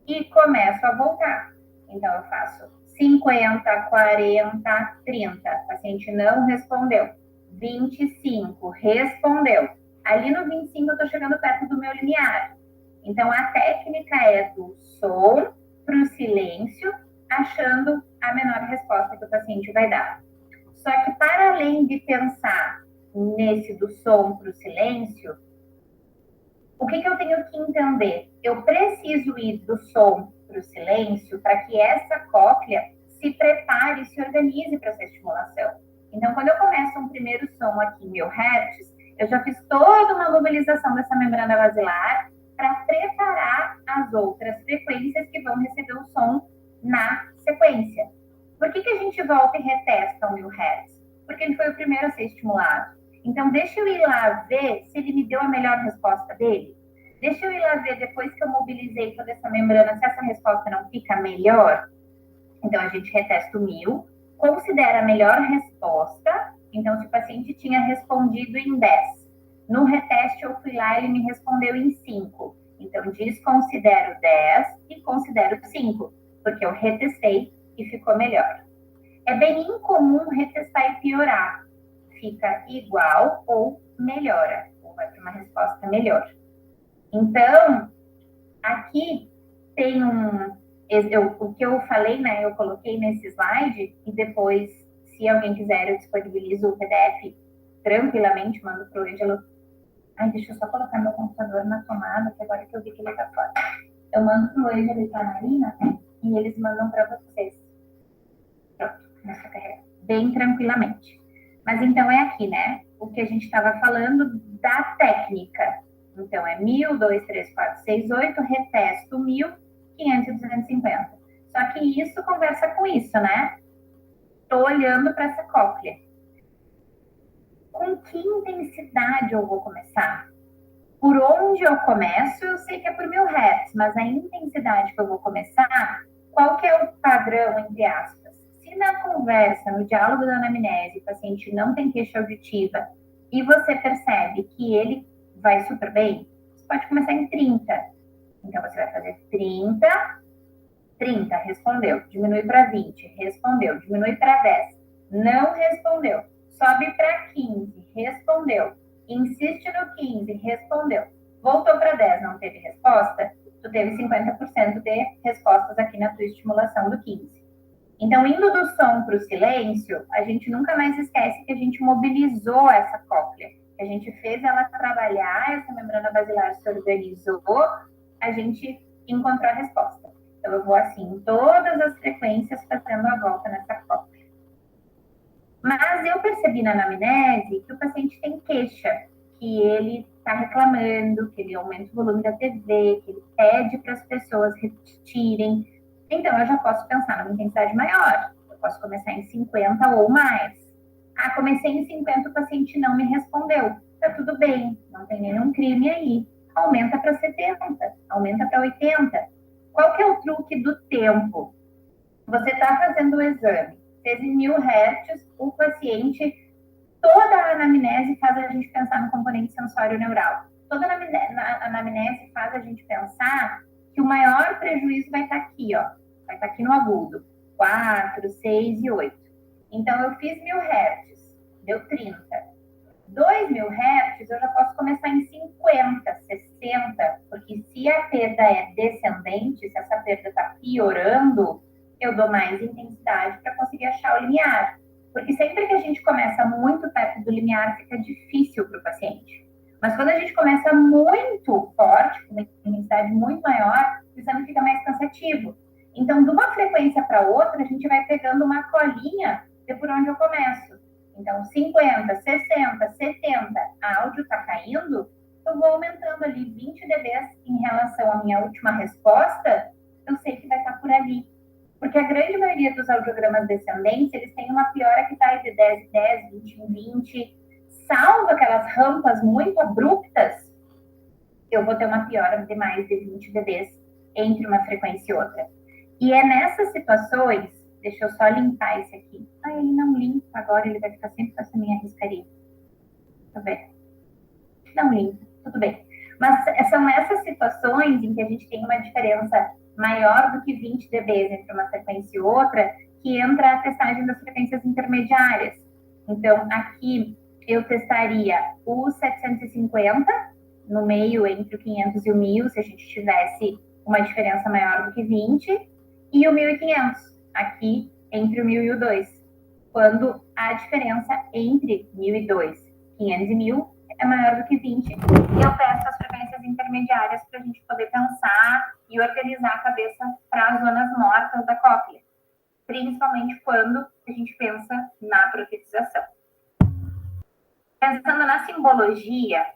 e começo a voltar. Então, eu faço 50, 40, 30. O paciente não respondeu. 25, respondeu. Ali no 25, eu estou chegando perto do meu limiar. Então, a técnica é do som para o silêncio, achando a menor resposta que o paciente vai dar. Só que, para além de pensar nesse do som para o silêncio, o que eu tenho que entender? Eu preciso ir do som para o silêncio para que essa cóclea se prepare, se organize para essa estimulação. Então, quando eu começo um primeiro som aqui em 1000 Hz, eu já fiz toda uma mobilização dessa membrana basilar para preparar as outras frequências que vão receber o som na sequência. Por que a gente volta e retesta o 1000 Hz? Porque ele foi o primeiro a ser estimulado. Então, deixa eu ir lá ver se ele me deu a melhor resposta dele. Deixa eu ir lá ver, depois que eu mobilizei toda essa membrana, se essa resposta não fica melhor. Então, a gente retesta o 1000, considera a melhor resposta. Então, se o paciente tinha respondido em 10, no reteste eu fui lá e ele me respondeu em 5. Então, desconsidero 10 e considero 5, porque eu retestei e ficou melhor. É bem incomum retestar e piorar. Fica igual ou melhora, ou vai para uma resposta melhor. Então, aqui tem o que eu falei, né? Eu coloquei nesse slide e depois, se alguém quiser, eu disponibilizo o PDF tranquilamente, mando para o Ângelo. Ai, deixa eu só colocar meu computador na tomada, que agora que eu vi que ele está fora. Eu mando para o Ângelo e para a Marina e eles mandam para vocês. Pronto, nessa carreira. Bem tranquilamente. Mas então é aqui, né? O que a gente estava falando da técnica. Então, é 1000, 2, 3, 4, 6, 8, retesto 1000, 500 e 250. Só que isso conversa com isso, né? Estou olhando para essa cóclea. Com que intensidade eu vou começar? Por onde eu começo, eu sei que é por 1000 Hz, mas a intensidade que eu vou começar, qual que é o padrão, entre aspas? Se na conversa, no diálogo da anamnese, o paciente não tem queixa auditiva e você percebe que ele vai super bem, você pode começar em 30. Então, você vai fazer 30, 30, respondeu. Diminui para 20, respondeu. Diminui para 10, não respondeu. Sobe para 15, respondeu. Insiste no 15, respondeu. Voltou para 10, não teve resposta, tu teve 50% de respostas aqui na tua estimulação do 15. Então, indo do som para o silêncio, a gente nunca mais esquece que a gente mobilizou essa cóclea, que a gente fez ela trabalhar, essa membrana basilar se organizou, a gente encontrou a resposta. Então, eu vou assim, em todas as frequências, fazendo a volta nessa cóclea. Mas eu percebi na anamnese que o paciente tem queixa, que ele está reclamando, que ele aumenta o volume da TV, que ele pede para as pessoas repetirem. Então, eu já posso pensar numa intensidade maior. Eu posso começar em 50 ou mais. Ah, comecei em 50, o paciente não me respondeu. Tá tudo bem, não tem nenhum crime aí. Aumenta para 70, aumenta para 80. Qual que é o truque do tempo? Você está fazendo o exame, fez em 1000 Hz, o paciente, toda a anamnese faz a gente pensar no componente sensório neural. toda a anamnese faz a gente pensar que o maior prejuízo vai estar aqui, ó. Vai estar aqui no agudo. 4, 6 e 8. Então, eu fiz 1000 Hz, deu 30. 2000 Hz, eu já posso começar em 50, 60, porque se a perda é descendente, se essa perda está piorando, eu dou mais intensidade para conseguir achar o limiar. Porque sempre que a gente começa muito perto do limiar, fica difícil para o paciente. Mas quando a gente começa muito forte, com uma intensidade muito maior, o exame fica mais cansativo. Então, de uma frequência para outra, a gente vai pegando uma colinha de por onde eu começo. Então, 50, 60, 70, a áudio está caindo, eu vou aumentando ali 20 dB em relação à minha última resposta, eu sei que vai estar por ali. Porque a grande maioria dos audiogramas descendentes, eles têm uma piora que está de 10 em 10, 20 em 20, salvo aquelas rampas muito abruptas, eu vou ter uma piora de mais de 20 dB entre uma frequência e outra. E é nessas situações, deixa eu só limpar esse aqui. Ah, ele não limpa agora, ele vai ficar sempre com essa minha riscaria. Tá vendo? Não limpa, tudo bem. Mas são essas situações em que a gente tem uma diferença maior do que 20 dB entre uma frequência e outra, que entra a testagem das frequências intermediárias. Então, aqui eu testaria o 750, no meio entre o 500 e o 1000, se a gente tivesse uma diferença maior do que 20, e o 1500, aqui entre o 1000 e o 2, quando a diferença entre 1000 e 2, 500 e 1000, é maior do que 20, eu peço as frequências intermediárias para a gente poder pensar e organizar a cabeça para as zonas mortas da cóclea, principalmente quando a gente pensa na protetização. Pensando na simbologia,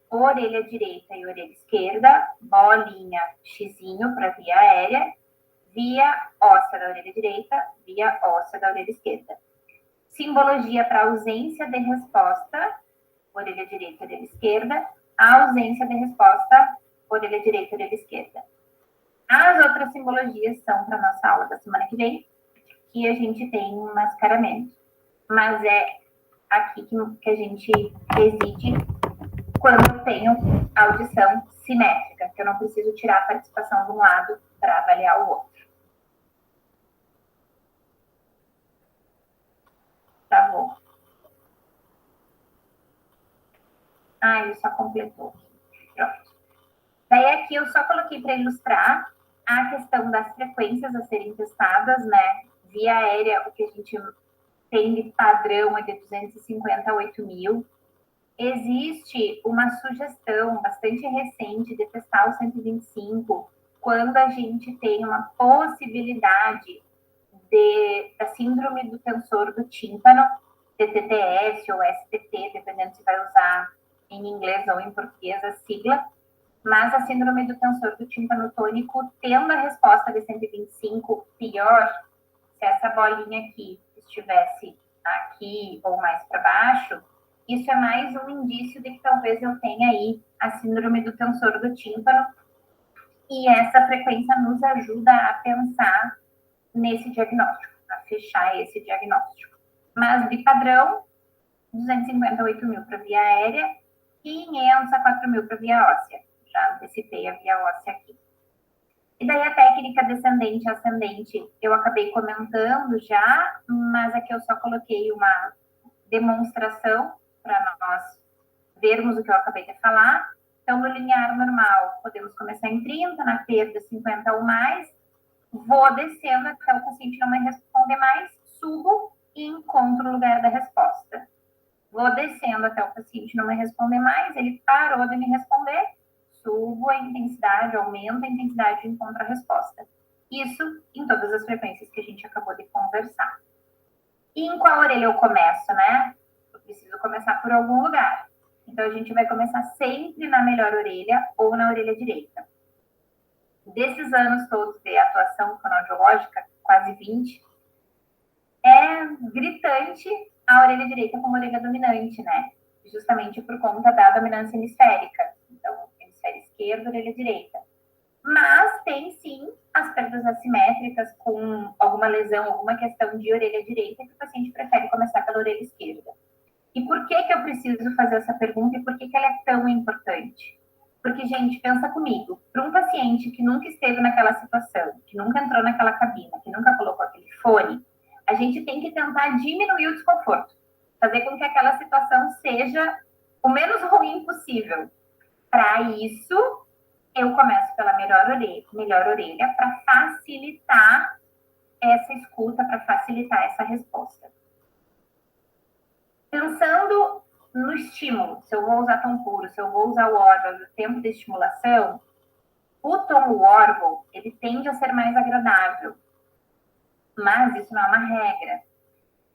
orelha direita e orelha esquerda, bolinha, xizinho para via aérea, via óssea da orelha direita, via óssea da orelha esquerda. Simbologia para ausência de resposta, orelha direita, orelha esquerda, a ausência de resposta, orelha direita, orelha esquerda. As outras simbologias são para a nossa aula da semana que vem, que a gente tem um mascaramento. Mas é aqui que a gente reside quando eu tenho audição simétrica, que eu não preciso tirar a participação de um lado para avaliar o outro. Travou. Ah, ele só completou. Pronto. Daí aqui eu só coloquei para ilustrar a questão das frequências a serem testadas, né? Via aérea, o que a gente tem de padrão é de 250 a 8.000. Existe uma sugestão bastante recente de testar o 125 quando a gente tem uma possibilidade da síndrome do tensor do tímpano, TTTS ou STT, dependendo se vai usar em inglês ou em português a sigla, mas a síndrome do tensor do tímpano tônico, tendo a resposta de 125 pior, se essa bolinha aqui estivesse aqui ou mais para baixo, isso é mais um indício de que talvez eu tenha aí a síndrome do tensor do tímpano, e essa frequência nos ajuda a pensar nesse diagnóstico, a fechar esse diagnóstico. Mas de padrão, 250 a 8.000 para via aérea, 500 a 4.000 para via óssea. Já antecipei a via óssea aqui. E daí a técnica descendente e ascendente eu acabei comentando já, mas aqui eu só coloquei uma demonstração para nós vermos o que eu acabei de falar. Então, no linear normal, podemos começar em 30, na perda 50 ou mais, vou descendo até o paciente não me responder mais, subo e encontro o lugar da resposta. Vou descendo até o paciente não me responder mais, ele parou de me responder, subo a intensidade, aumento a intensidade e encontro a resposta. Isso em todas as frequências que a gente acabou de conversar. E em qual orelha eu começo, né? Eu preciso começar por algum lugar. Então, a gente vai começar sempre na melhor orelha ou na orelha direita. Desses anos todos de atuação fonoaudiológica, quase 20, é gritante a orelha direita como orelha dominante, né? Justamente por conta da dominância hemisférica. Então, hemisfério esquerdo, orelha direita. Mas tem, sim, as perdas assimétricas com alguma lesão, alguma questão de orelha direita que o paciente prefere começar pela orelha esquerda. E por que eu preciso fazer essa pergunta e por que ela é tão importante? Porque, gente, pensa comigo, para um paciente que nunca esteve naquela situação, que nunca entrou naquela cabina, que nunca colocou aquele fone, a gente tem que tentar diminuir o desconforto, fazer com que aquela situação seja o menos ruim possível. Para isso, eu começo pela melhor orelha para facilitar essa escuta, para facilitar essa resposta. Pensando no estímulo, se eu vou usar tom puro, se eu vou usar o órgão, o tempo de estimulação, o tom órgão, ele tende a ser mais agradável, mas isso não é uma regra.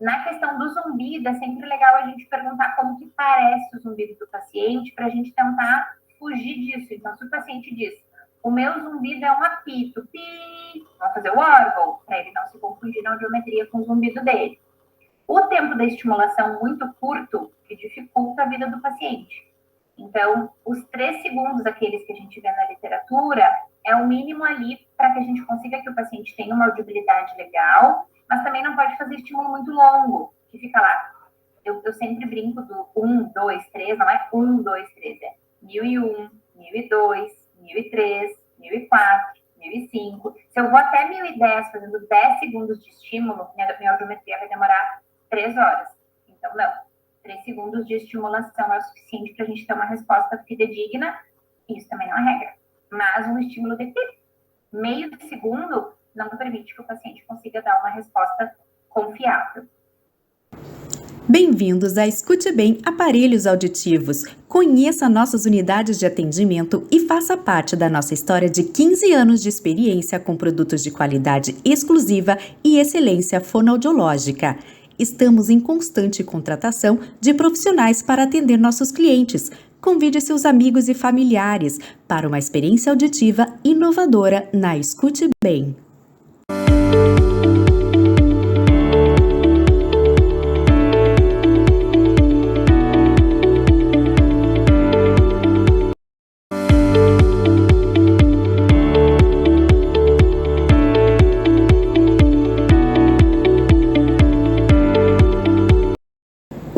Na questão do zumbido, é sempre legal a gente perguntar como que parece o zumbido do paciente, para a gente tentar fugir disso. Então, se o paciente diz, o meu zumbido é um apito, pi, vamos fazer o órgão, para ele não se confundir na audiometria com o zumbido dele. O tempo da estimulação muito curto, que dificulta a vida do paciente. Então, os 3 segundos, aqueles que a gente vê na literatura, é o mínimo ali para que a gente consiga que o paciente tenha uma audibilidade legal, mas também não pode fazer estímulo muito longo, que fica lá. Eu sempre brinco do 1, 2, 3, não é 1, 2, 3, é 1001, 1002, 1003, 1004, 1005. Se eu vou até 1010 fazendo 10 segundos de estímulo, minha audiometria vai demorar 3 horas. Então, não. 3 segundos de estimulação é o suficiente para a gente ter uma resposta fidedigna. Isso também não é regra. Mas um estímulo de meio segundo não permite que o paciente consiga dar uma resposta confiável. Bem-vindos a Escute Bem Aparelhos Auditivos. Conheça nossas unidades de atendimento e faça parte da nossa história de 15 anos de experiência com produtos de qualidade exclusiva e excelência fonoaudiológica. Estamos em constante contratação de profissionais para atender nossos clientes. Convide seus amigos e familiares para uma experiência auditiva inovadora na Escute Bem.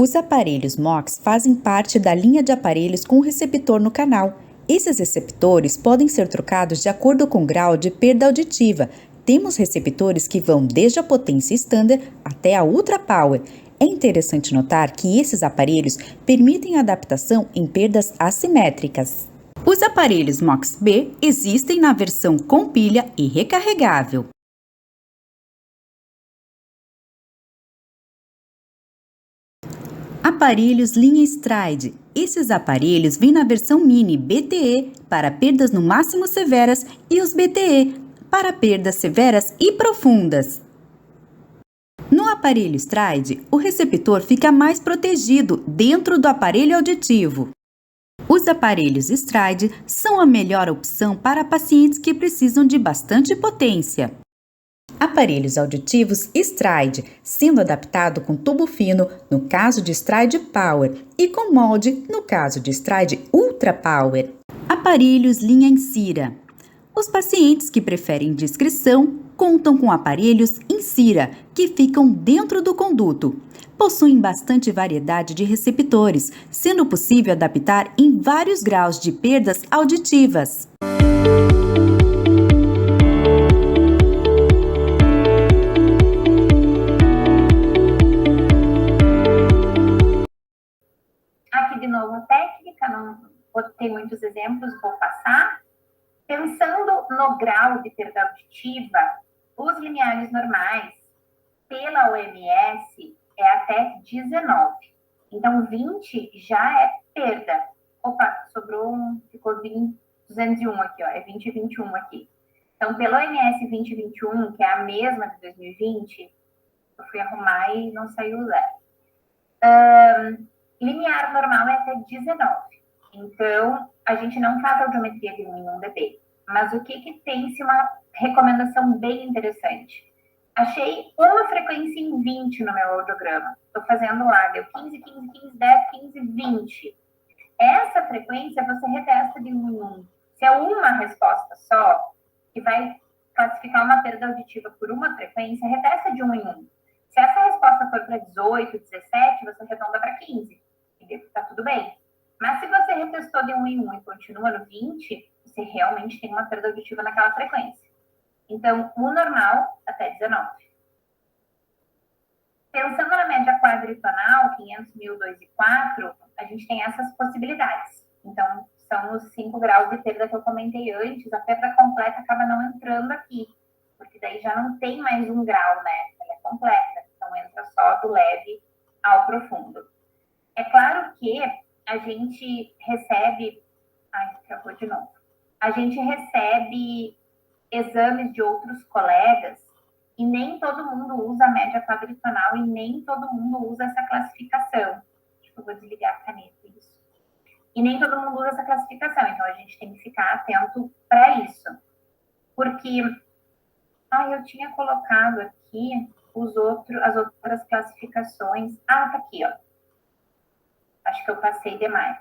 Os aparelhos MOX fazem parte da linha de aparelhos com receptor no canal. Esses receptores podem ser trocados de acordo com o grau de perda auditiva. Temos receptores que vão desde a potência standard até a Ultra Power. É interessante notar que esses aparelhos permitem adaptação em perdas assimétricas. Os aparelhos MOX-B existem na versão com pilha e recarregável. Aparelhos linha Stride. Esses aparelhos vêm na versão mini BTE para perdas no máximo severas e os BTE para perdas severas e profundas. No aparelho Stride, o receptor fica mais protegido dentro do aparelho auditivo. Os aparelhos Stride são a melhor opção para pacientes que precisam de bastante potência. Aparelhos auditivos Stride, sendo adaptado com tubo fino no caso de Stride Power e com molde no caso de Stride Ultra Power. Aparelhos linha Incira. Os pacientes que preferem discrição contam com aparelhos Incira, que ficam dentro do conduto. Possuem bastante variedade de receptores, sendo possível adaptar em vários graus de perdas auditivas. Aqui de novo a técnica, não vou ter muitos exemplos, vou passar. Pensando no grau de perda auditiva, os limiares normais, pela OMS, é até 19. Então, 20 já é perda. Opa, sobrou um, ficou 20, 201 aqui, ó, é 20 e 21 aqui. Então, pela OMS 20 e 21, que é a mesma de 2020, eu fui arrumar e não saiu zero. Limiar normal é até 19. Então, a gente não faz audiometria de 1 em 1 dB. Mas o que tem-se uma recomendação bem interessante? Achei uma frequência em 20 no meu audiograma. Estou fazendo lá, deu 15, 15, 15, 10, 15, 20. Essa frequência você retesta de 1 em 1. Se é uma resposta só, que vai classificar uma perda auditiva por uma frequência, retesta de 1 em 1. Se essa resposta for para 18, 17, você arredonda para 15. E está tudo bem. Mas se você retestou de 1 em 1 e continua no 20, você realmente tem uma perda auditiva naquela frequência. Então, o normal, até 19. Pensando na média quadritonal, 500, 1000, 2 e 4, a gente tem essas possibilidades. Então, são os 5 graus de perda que eu comentei antes. A perda completa acaba não entrando aqui, porque daí já não tem mais 1 grau, né? Ela é completa. Então, entra só do leve ao profundo. É claro que a gente recebe... Ai, travou de novo. A gente recebe exames de outros colegas e nem todo mundo usa a média quadritonal e nem todo mundo usa essa classificação. Acho que eu vou desligar a caneta, isso. E nem todo mundo usa essa classificação, então a gente tem que ficar atento para isso. Porque, eu tinha colocado aqui as outras classificações. Tá aqui, ó. Acho que eu passei demais.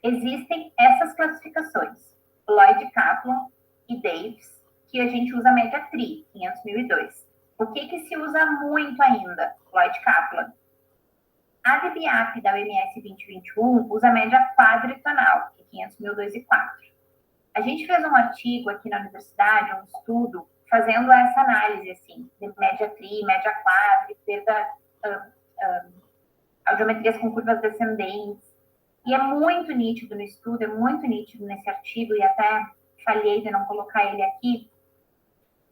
Existem essas classificações, Lloyd Kaplan e Davis, que a gente usa a média TRI, 500, 1002. O que se usa muito ainda? Lloyd Kaplan. A DBAP da OMS 2021 usa a média quadritonal, que é 500, 1002 e 4. A gente fez um artigo aqui na universidade, um estudo, fazendo essa análise, assim, de média TRI, média quadri, perda, audiometrias com curvas descendentes. E é muito nítido no estudo, é muito nítido nesse artigo, e até falhei de não colocar ele aqui,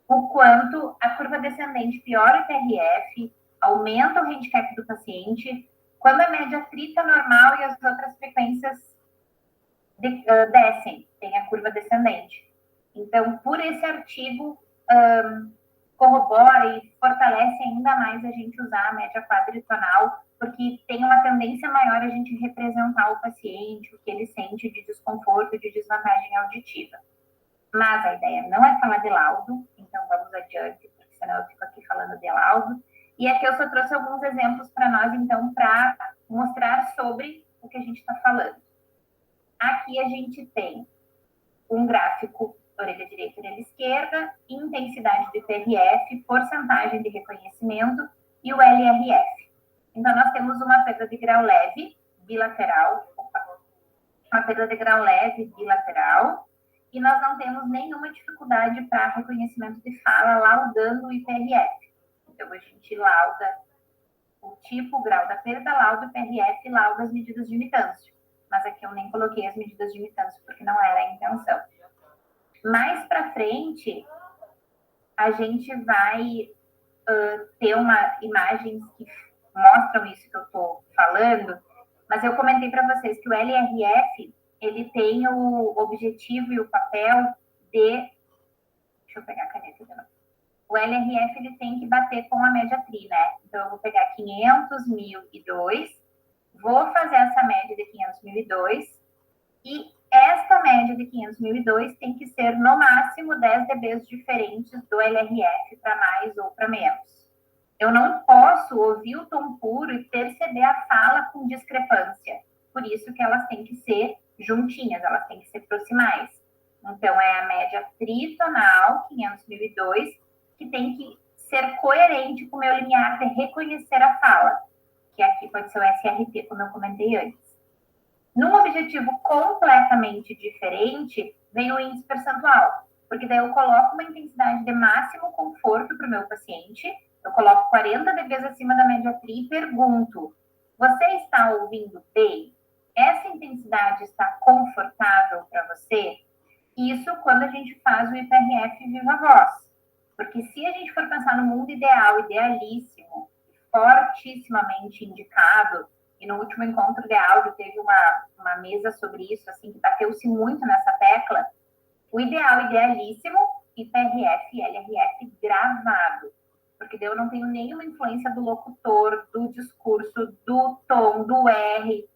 o quanto a curva descendente piora o TRF, aumenta o handicap do paciente, quando a média TRI está normal e as outras frequências descem, tem a curva descendente. Então, por esse artigo, corrobora e fortalece ainda mais a gente usar a média quadritonal, porque tem uma tendência maior a gente representar o paciente, o que ele sente de desconforto, de desvantagem auditiva. Mas a ideia não é falar de laudo, então vamos adiante, porque senão eu fico aqui falando de laudo. E aqui eu só trouxe alguns exemplos para nós, então, para mostrar sobre o que a gente está falando. Aqui a gente tem um gráfico orelha direita e orelha esquerda, intensidade de TRF, porcentagem de reconhecimento e o LRF. Então, nós temos uma perda de grau leve, bilateral, uma perda de grau leve, bilateral, e nós não temos nenhuma dificuldade para reconhecimento de fala, laudando o IPRF. Então, a gente lauda o tipo, o grau da perda, lauda o IPRF, lauda as medidas de imitância. Mas aqui eu nem coloquei as medidas de imitância, porque não era a intenção. Mais para frente, a gente vai ter imagens que mostram isso que eu estou falando, mas eu comentei para vocês que o LRF, ele tem o objetivo e o papel de... Deixa eu pegar a caneta de novo. O LRF, ele tem que bater com a média TRI, né? Então, eu vou pegar 500, 1002, vou fazer essa média de 500, 1002, e esta média de 500, 1002 tem que ser, no máximo, 10 dBs diferentes do LRF para mais ou para menos. Eu não posso ouvir o tom puro e perceber a fala com discrepância. Por isso que elas têm que ser juntinhas, elas têm que ser proximais. Então, é a média tritonal, 500, 1002, que tem que ser coerente com o meu limiar de reconhecer a fala, que aqui pode ser o SRT, como eu comentei antes. Num objetivo completamente diferente, vem o índice percentual, porque daí eu coloco uma intensidade de máximo conforto para o meu paciente, eu coloco 40 dBs acima da média TRI e pergunto, você está ouvindo bem? Essa intensidade está confortável para você? Isso quando a gente faz o IPRF viva voz. Porque se a gente for pensar no mundo ideal, idealíssimo, fortissimamente indicado, e no último encontro de áudio teve uma mesa sobre isso, assim, que bateu-se muito nessa tecla, o ideal, idealíssimo, IPRF e LRF gravado. Porque daí eu não tenho nenhuma influência do locutor, do discurso, do tom, do R,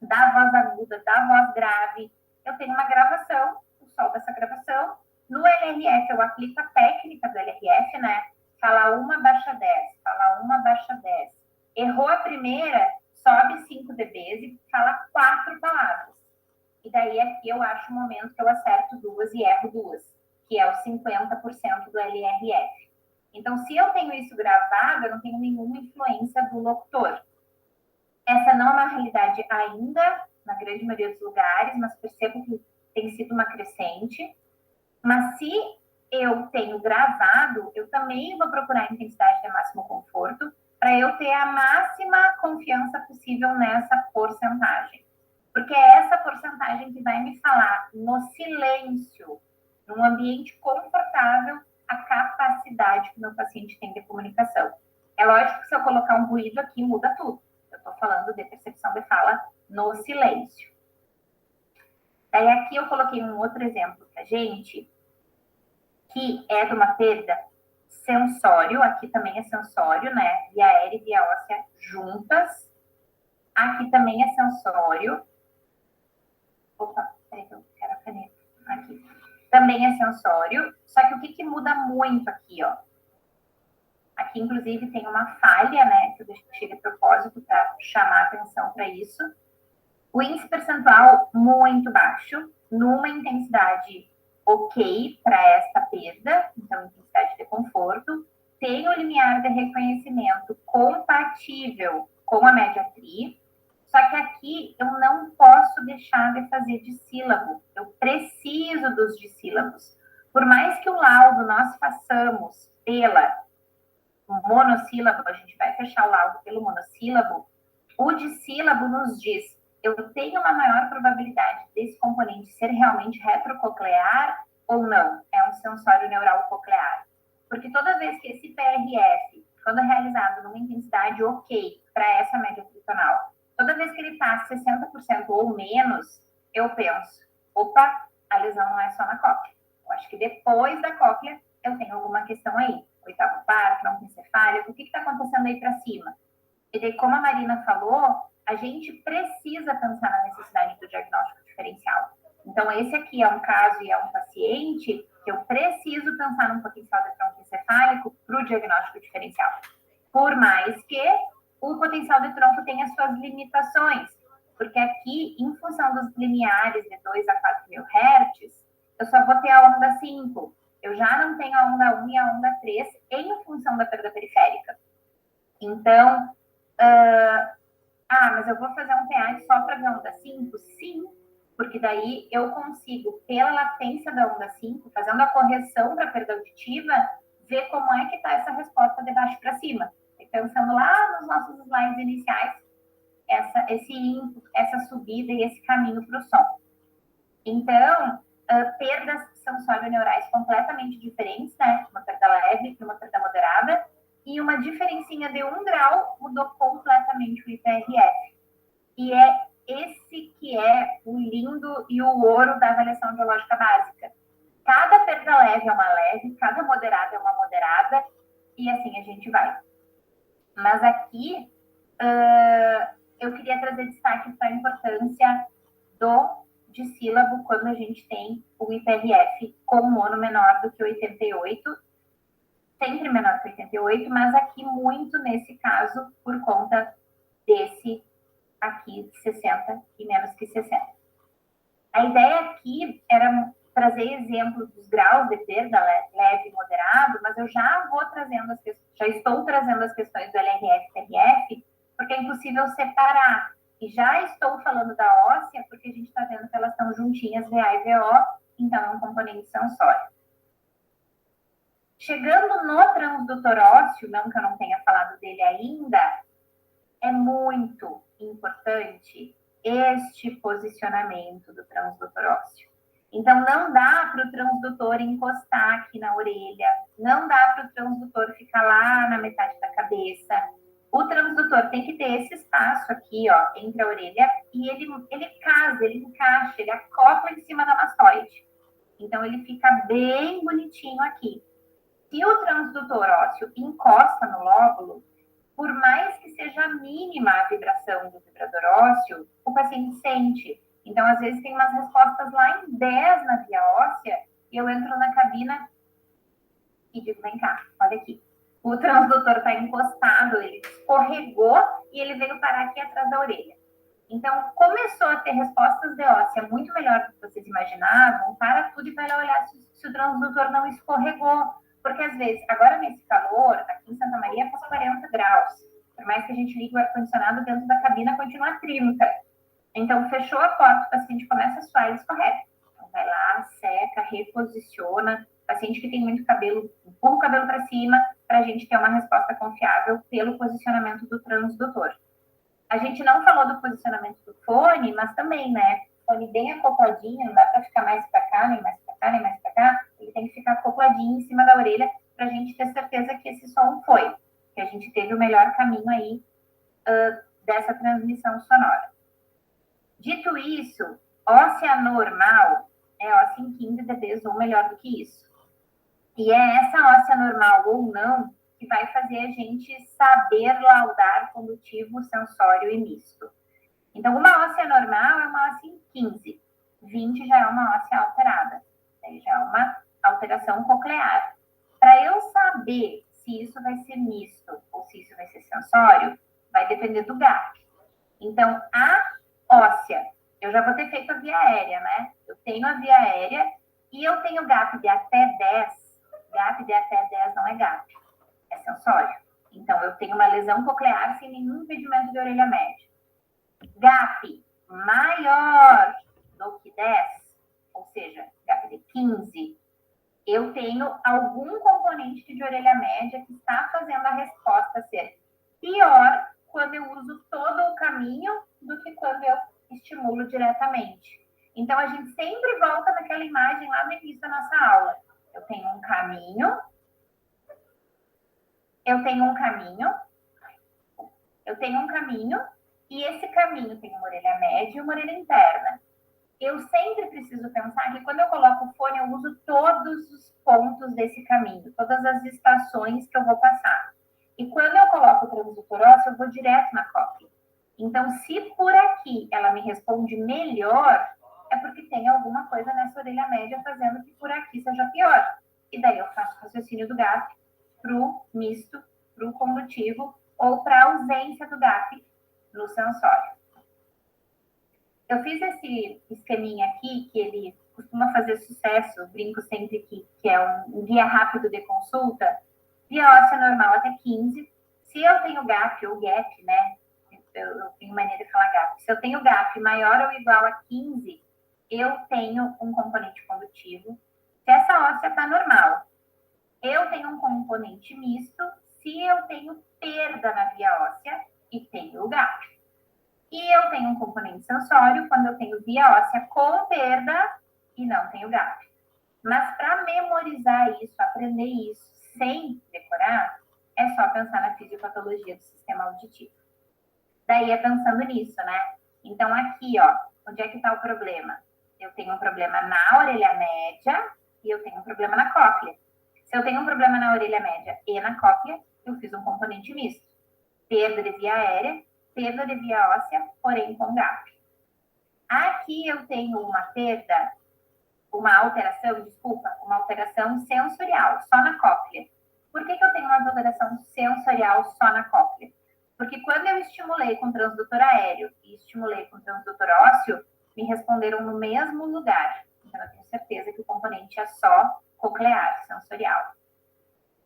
da voz aguda, da voz grave. Eu tenho uma gravação, o sol dessa gravação. No LRF, eu aplico a técnica do LRF, né? Fala uma, baixa 10. Fala uma, baixa 10. Errou a primeira, sobe 5 dBs e fala 4 palavras. E daí aqui eu acho o momento que eu acerto 2 e erro 2, que é o 50% do LRF. Então, se eu tenho isso gravado, eu não tenho nenhuma influência do locutor. Essa não é uma realidade ainda na grande maioria dos lugares, mas percebo que tem sido uma crescente. Mas se eu tenho gravado, eu também vou procurar a intensidade de máximo conforto para eu ter a máxima confiança possível nessa porcentagem. Porque é essa porcentagem que vai me falar no silêncio, num ambiente confortável, a capacidade que o meu paciente tem de comunicação. É lógico que se eu colocar um ruído aqui, muda tudo. Eu estou falando de percepção de fala no silêncio. Daí aqui eu coloquei um outro exemplo para gente, que é de uma perda sensório, aqui também é sensório, né? Via aérea e via óssea juntas. Aqui também é sensório. Opa, peraí que eu quero a caneta. Aqui. Também é sensório, só que o que muda muito aqui, ó? Aqui, inclusive, tem uma falha, né? Que eu deixei de propósito para chamar atenção para isso. O índice percentual muito baixo, numa intensidade ok para esta perda, então intensidade de conforto, tem o limiar de reconhecimento compatível com a média TRI, só que aqui eu não posso deixar de fazer dissílabo, eu preciso dos dissílabos. Por mais que o laudo nós façamos pela monossílabo, a gente vai fechar o laudo pelo monossílabo, o dissílabo nos diz: eu tenho uma maior probabilidade desse componente ser realmente retrococlear ou não. É um sensório neural coclear. Porque toda vez que esse PRF, quando realizado numa intensidade ok para essa média tritonal, toda vez que ele está 60% ou menos, eu penso, opa, a lesão não é só na cóclea. Eu acho que depois da cóclea eu tenho alguma questão aí. Oitavo par, troncoencefálico, o que está acontecendo aí para cima? E daí, como a Marina falou, a gente precisa pensar na necessidade do diagnóstico diferencial. Então, esse aqui é um caso e é um paciente que eu preciso pensar num potencial de troncoencefálico para o diagnóstico diferencial. Por mais que o potencial de tronco tenha suas limitações, porque aqui, em função dos limiares de 2 a 4 mil Hz, eu só vou ter a onda 5. Eu já não tenho a onda 1 e a onda 3 em função da perda periférica. Então, mas eu vou fazer um TEAD só para ver a onda 5? Sim, porque daí eu consigo, pela latência da onda 5, fazendo a correção para a perda auditiva, ver como é que está essa resposta de baixo para cima. E pensando lá nos nossos slides iniciais, essa subida e esse caminho para o som. Então, perdas sensório-neurais completamente diferentes, né? Uma perda leve e uma perda moderada, e uma diferencinha de 1 grau mudou completamente o IPRF. E é esse que é o lindo e o ouro da avaliação biológica básica. Cada perda leve é uma leve, cada moderada é uma moderada, e assim a gente vai. Mas aqui, eu queria trazer destaque para a importância do dissílabo quando a gente tem o IPRF com mono menor do que 88, sempre menor que 88, mas aqui muito nesse caso por conta desse aqui 60 e menos que 60. A ideia aqui era trazer exemplos dos graus de perda leve e moderado, mas eu já vou trazendo já estou trazendo as questões do LRF e TRF, porque é impossível separar. E já estou falando da óssea, porque a gente está vendo que elas estão juntinhas, VA e VO, então é um componente sensório. Chegando no transdutor ósseo, não que eu não tenha falado dele ainda, é muito importante este posicionamento do transdutor ósseo. Então, não dá para o transdutor encostar aqui na orelha, não dá para o transdutor ficar lá na metade da cabeça. O transdutor tem que ter esse espaço aqui, ó, entre a orelha, e ele casa, ele encaixa, ele acopla em cima da mastoide. Então, ele fica bem bonitinho aqui. Se o transdutor ósseo encosta no lóbulo, por mais que seja mínima a vibração do vibrador ósseo, o paciente sente. Então, às vezes, tem umas respostas lá em 10 na via óssea, e eu entro na cabina e digo, vem cá, olha aqui. O transdutor está encostado, ele escorregou e ele veio parar aqui atrás da orelha. Então, começou a ter respostas de óssea muito melhor do que vocês imaginavam, para tudo e vai lá olhar se o transdutor não escorregou. Porque, às vezes, agora nesse calor, aqui em Santa Maria faz 40 graus. Por mais que a gente ligue o ar-condicionado dentro da cabina, continua 30. Então, fechou a porta, o paciente começa a suar e escorrega. Então, vai lá, seca, reposiciona. Paciente que tem muito cabelo, empurra o cabelo para cima, para a gente ter uma resposta confiável pelo posicionamento do transdutor. A gente não falou do posicionamento do fone, mas também, né? Fone bem acopladinho, não dá para ficar mais para cá, nem mais para cá, nem mais para cá. Ele tem que ficar acopladinho em cima da orelha para a gente ter certeza que esse som foi, que a gente teve o melhor caminho aí dessa transmissão sonora. Dito isso, óssea normal é óssea em 15 dBs ou melhor do que isso. E é essa óssea normal ou não que vai fazer a gente saber laudar condutivo, sensório e misto. Então, uma óssea normal é uma óssea em 15. 20 já é uma óssea alterada. Já é uma alteração coclear. Para eu saber se isso vai ser misto ou se isso vai ser sensório, vai depender do GAP. Então, a óssea, eu já vou ter feito a via aérea, né? Eu tenho a via aérea e eu tenho GAP de até 10. GAP de até 10 não é GAP, é sensório. Então, eu tenho uma lesão coclear sem nenhum impedimento de orelha média. GAP maior do que 10, ou seja, GAP de 15, eu tenho algum componente de orelha média que está fazendo a resposta ser pior quando eu uso todo o caminho do que quando eu estimulo diretamente. Então, a gente sempre volta naquela imagem lá no início da nossa aula. Eu tenho um caminho, e esse caminho tem uma orelha média e uma orelha interna. Eu sempre preciso pensar que quando eu coloco o fone, eu uso todos os pontos desse caminho, todas as estações que eu vou passar. E quando eu coloco o transdutor ósseo, eu vou direto na cóclea. Então, se por aqui ela me responde melhor, é porque tem alguma coisa nessa orelha média fazendo que por aqui seja pior. E daí eu faço o raciocínio do GAP para o misto, para o condutivo, ou para a ausência do GAP no sensório. Eu fiz esse esqueminha aqui, que ele costuma fazer sucesso, brinco sempre que é um guia rápido de consulta, via óssea normal até 15. Se eu tenho GAP ou GAP, né? Eu tenho maneira de falar GAP. Se eu tenho GAP maior ou igual a 15, eu tenho um componente condutivo. Se essa óssea está normal, eu tenho um componente misto. Se eu tenho perda na via óssea e tenho o GAP. E eu tenho um componente sensório quando eu tenho via óssea com perda e não tenho GAP. Mas para memorizar isso, aprender isso sem decorar, é só pensar na fisiopatologia do sistema auditivo. Daí é pensando nisso, né? Então aqui, ó, onde é que está o problema? Eu tenho um problema na orelha média e eu tenho um problema na cóclea. Se eu tenho um problema na orelha média e na cóclea, eu fiz um componente misto. Perda de via aérea, perda de via óssea, porém com GAP. Aqui eu tenho uma perda, uma alteração sensorial, só na cóclea. Por que eu tenho uma alteração sensorial só na cóclea? Porque quando eu estimulei com transdutor aéreo e estimulei com transdutor ósseo, me responderam no mesmo lugar. Então, eu tenho certeza que o componente é só coclear, sensorial.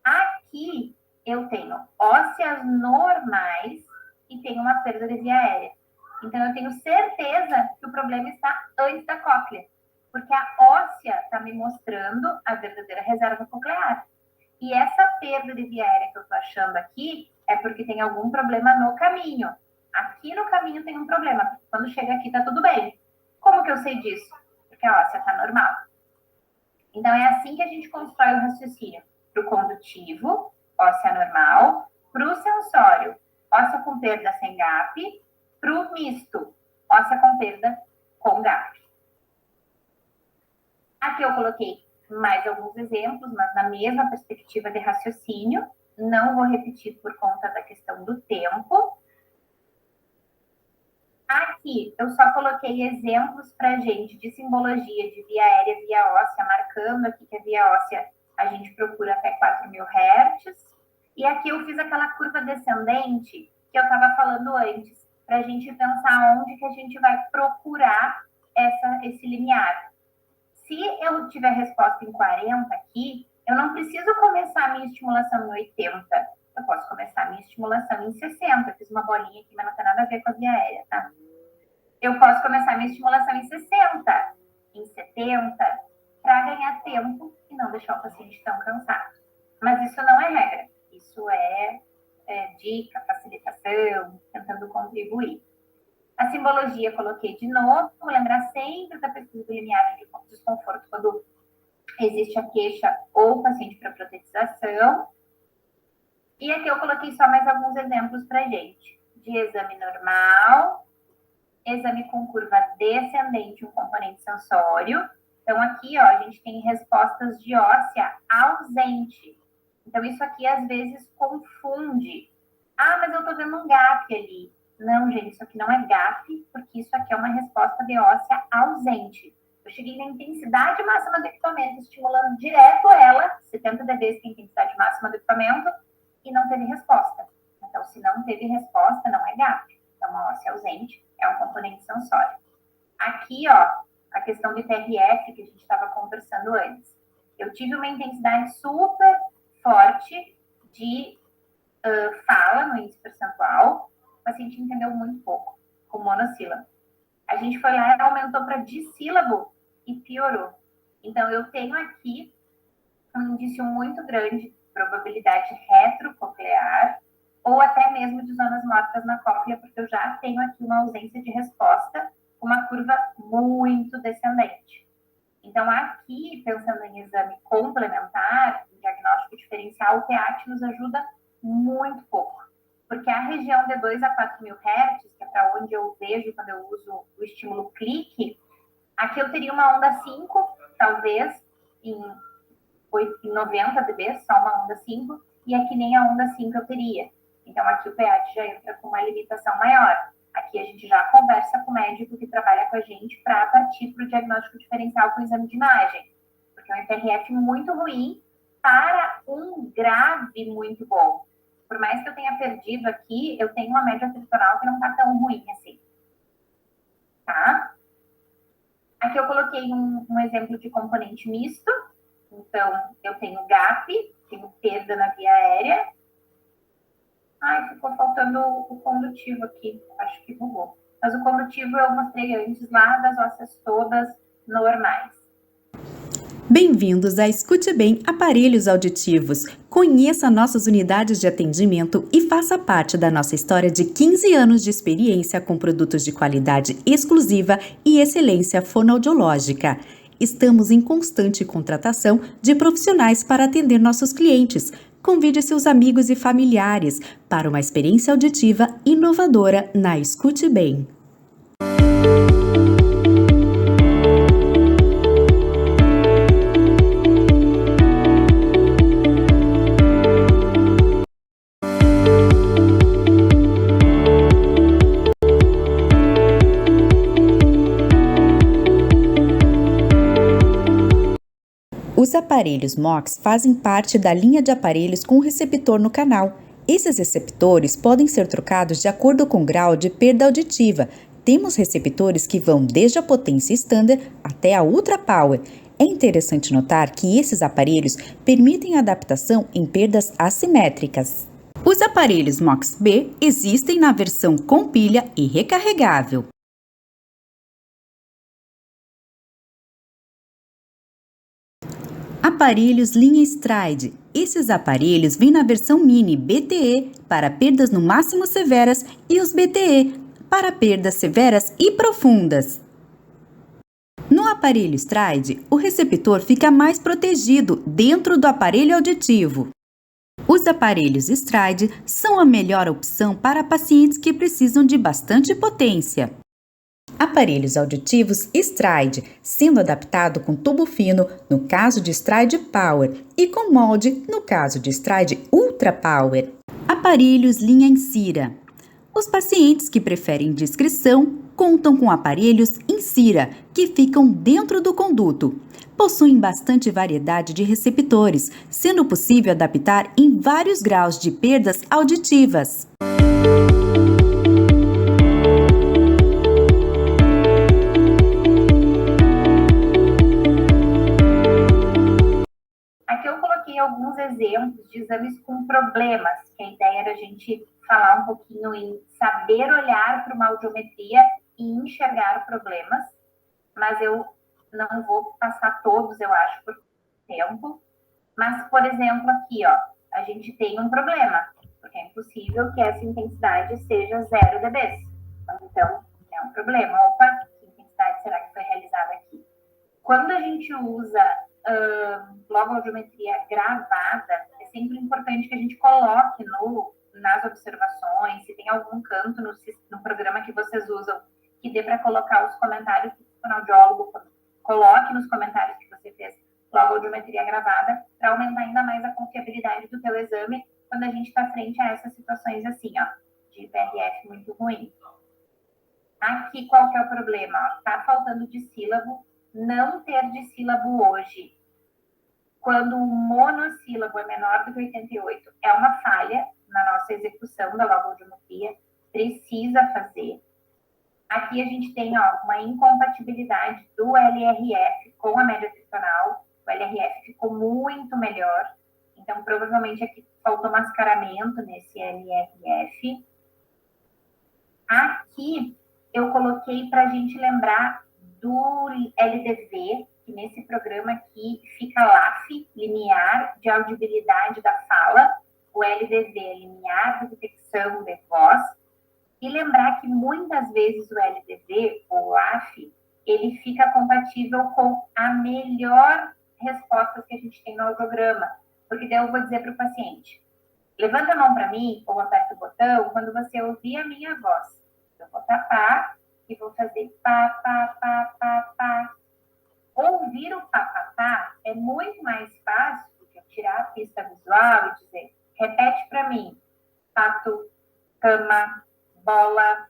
Aqui, eu tenho ósseas normais e tenho uma perda de via aérea. Então, eu tenho certeza que o problema está antes da cóclea, porque a óssea está me mostrando a verdadeira reserva coclear. E essa perda de via aérea que eu estou achando aqui é porque tem algum problema no caminho. Aqui no caminho tem um problema, porque quando chega aqui está tudo bem. Como que eu sei disso? Porque a óssea está normal. Então, é assim que a gente constrói o raciocínio. Para o condutivo, óssea normal. Para o sensório, óssea com perda sem GAP. Para o misto, óssea com perda com GAP. Aqui eu coloquei mais alguns exemplos, mas na mesma perspectiva de raciocínio. Não vou repetir por conta da questão do tempo. Aqui eu só coloquei exemplos para gente de simbologia de via aérea e via óssea, marcando aqui que a via óssea a gente procura até 4.000 Hz. E aqui eu fiz aquela curva descendente que eu estava falando antes, para a gente pensar onde que a gente vai procurar esse limiar. Se eu tiver resposta em 40 aqui, eu não preciso começar a minha estimulação em 80. Eu posso começar a minha estimulação em 60. Eu fiz uma bolinha aqui, mas não tem nada a ver com a via aérea, tá? eu posso começar minha estimulação em 60, em 70, para ganhar tempo e não deixar o paciente tão cansado. Mas isso não é regra, isso é dica, facilitação, tentando contribuir. A simbologia coloquei de novo, vou lembrar sempre da pesquisa do limiar de desconforto quando existe a queixa ou o paciente para protetização. E aqui eu coloquei só mais alguns exemplos para gente. De exame normal, exame com curva descendente, um componente sensório. Então, aqui, ó, a gente tem respostas de óssea ausente. Então, isso aqui, às vezes, confunde. Ah, mas eu tô vendo um gap ali. Não, gente, isso aqui não é gap, porque isso aqui é uma resposta de óssea ausente. Eu cheguei na intensidade máxima do equipamento, estimulando direto ela, 70 dB que é a intensidade máxima do equipamento, e não teve resposta. Então, se não teve resposta, não é gap. Então, uma óssea ausente é um componente sensório. Aqui, ó, a questão do TRF que a gente estava conversando antes. Eu tive uma intensidade super forte de fala no índice percentual, o paciente entendeu muito pouco, com monossílabo. A gente foi lá e aumentou para dissílabo e piorou. Então, eu tenho aqui um indício muito grande de probabilidade retrococlear ou até mesmo de zonas mortas na cóclea, porque eu já tenho aqui uma ausência de resposta, uma curva muito descendente. Então, aqui, pensando em exame complementar, em diagnóstico diferencial, o TEAT nos ajuda muito pouco, porque a região de 2 a 4 mil Hz, que é para onde eu vejo quando eu uso o estímulo clique, aqui eu teria uma onda 5, talvez, em 90 dB, só uma onda 5, e aqui nem a onda 5 eu teria. Então, aqui o PEAT já entra com uma limitação maior. Aqui a gente já conversa com o médico que trabalha com a gente para partir para o diagnóstico diferencial com o exame de imagem. Porque é um MPRF muito ruim para um grave muito bom. Por mais que eu tenha perdido aqui, eu tenho uma média tritonal que não está tão ruim assim. Tá? Aqui eu coloquei um exemplo de componente misto. Então, eu tenho GAP, tenho perda na via aérea. Ai, ficou faltando o condutivo aqui. Acho que bugou. Mas o condutivo eu mostrei antes lá das ósseas todas normais. Bem-vindos a Escute Bem Aparelhos Auditivos. Conheça nossas unidades de atendimento e faça parte da nossa história de 15 anos de experiência com produtos de qualidade exclusiva e excelência fonoaudiológica. Estamos em constante contratação de profissionais para atender nossos clientes. Convide seus amigos e familiares para uma experiência auditiva inovadora na Escute Bem. Os aparelhos MOX fazem parte da linha de aparelhos com receptor no canal. Esses receptores podem ser trocados de acordo com o grau de perda auditiva. Temos receptores que vão desde a potência standard até a Ultra Power. É interessante notar que esses aparelhos permitem adaptação em perdas assimétricas. Os aparelhos MOX-B existem na versão com pilha e recarregável. Aparelhos linha Stride. Esses aparelhos vêm na versão mini BTE para perdas no máximo severas e os BTE para perdas severas e profundas. No aparelho Stride, o receptor fica mais protegido dentro do aparelho auditivo. Os aparelhos Stride são a melhor opção para pacientes que precisam de bastante potência. Aparelhos auditivos Stride, sendo adaptado com tubo fino no caso de Stride Power e com molde no caso de Stride Ultra Power. Aparelhos linha Incira. Os pacientes que preferem discrição contam com aparelhos Incira, que ficam dentro do conduto. Possuem bastante variedade de receptores, sendo possível adaptar em vários graus de perdas auditivas. Alguns exemplos de exames com problemas, que a ideia era a gente falar um pouquinho em saber olhar para uma audiometria e enxergar problemas, mas eu não vou passar todos, eu acho, por tempo. Mas, por exemplo, aqui, ó, a gente tem um problema, porque é impossível que essa intensidade seja 0 dB. Então, é um problema. Opa, que intensidade será que foi realizada aqui? Quando a gente usa logoaudiometria gravada, é sempre importante que a gente coloque nas observações, se tem algum canto no programa que vocês usam, que dê para colocar os comentários do fonoaudiólogo, coloque nos comentários que você fez logoaudiometria gravada, para aumentar ainda mais a confiabilidade do teu exame, quando a gente está frente a essas situações assim, ó, de PRF muito ruim. Aqui, qual que é o problema? Está faltando dissílabo. Não ter dissílabo hoje, quando o monossílabo é menor do que 88, é uma falha na nossa execução da logoaudiometria, precisa fazer. Aqui a gente tem uma incompatibilidade do LRF com a média tritonal. O LRF ficou muito melhor, então provavelmente aqui faltou mascaramento nesse LRF. Aqui eu coloquei para a gente lembrar do LDV, que nesse programa aqui fica LAF, limiar de audibilidade da fala, o LDV é limiar de detecção de voz, e lembrar que muitas vezes o LDV, ou LAF, ele fica compatível com a melhor resposta que a gente tem no audiograma, porque daí eu vou dizer para o paciente, levanta a mão para mim, ou aperta o botão, quando você ouvir a minha voz. Eu vou tapar e vou fazer pá, pá, pá, pá, pá. Ouvir o pá, pá, pá é muito mais fácil do que eu tirar a pista visual e dizer, repete para mim, pato, cama, bola.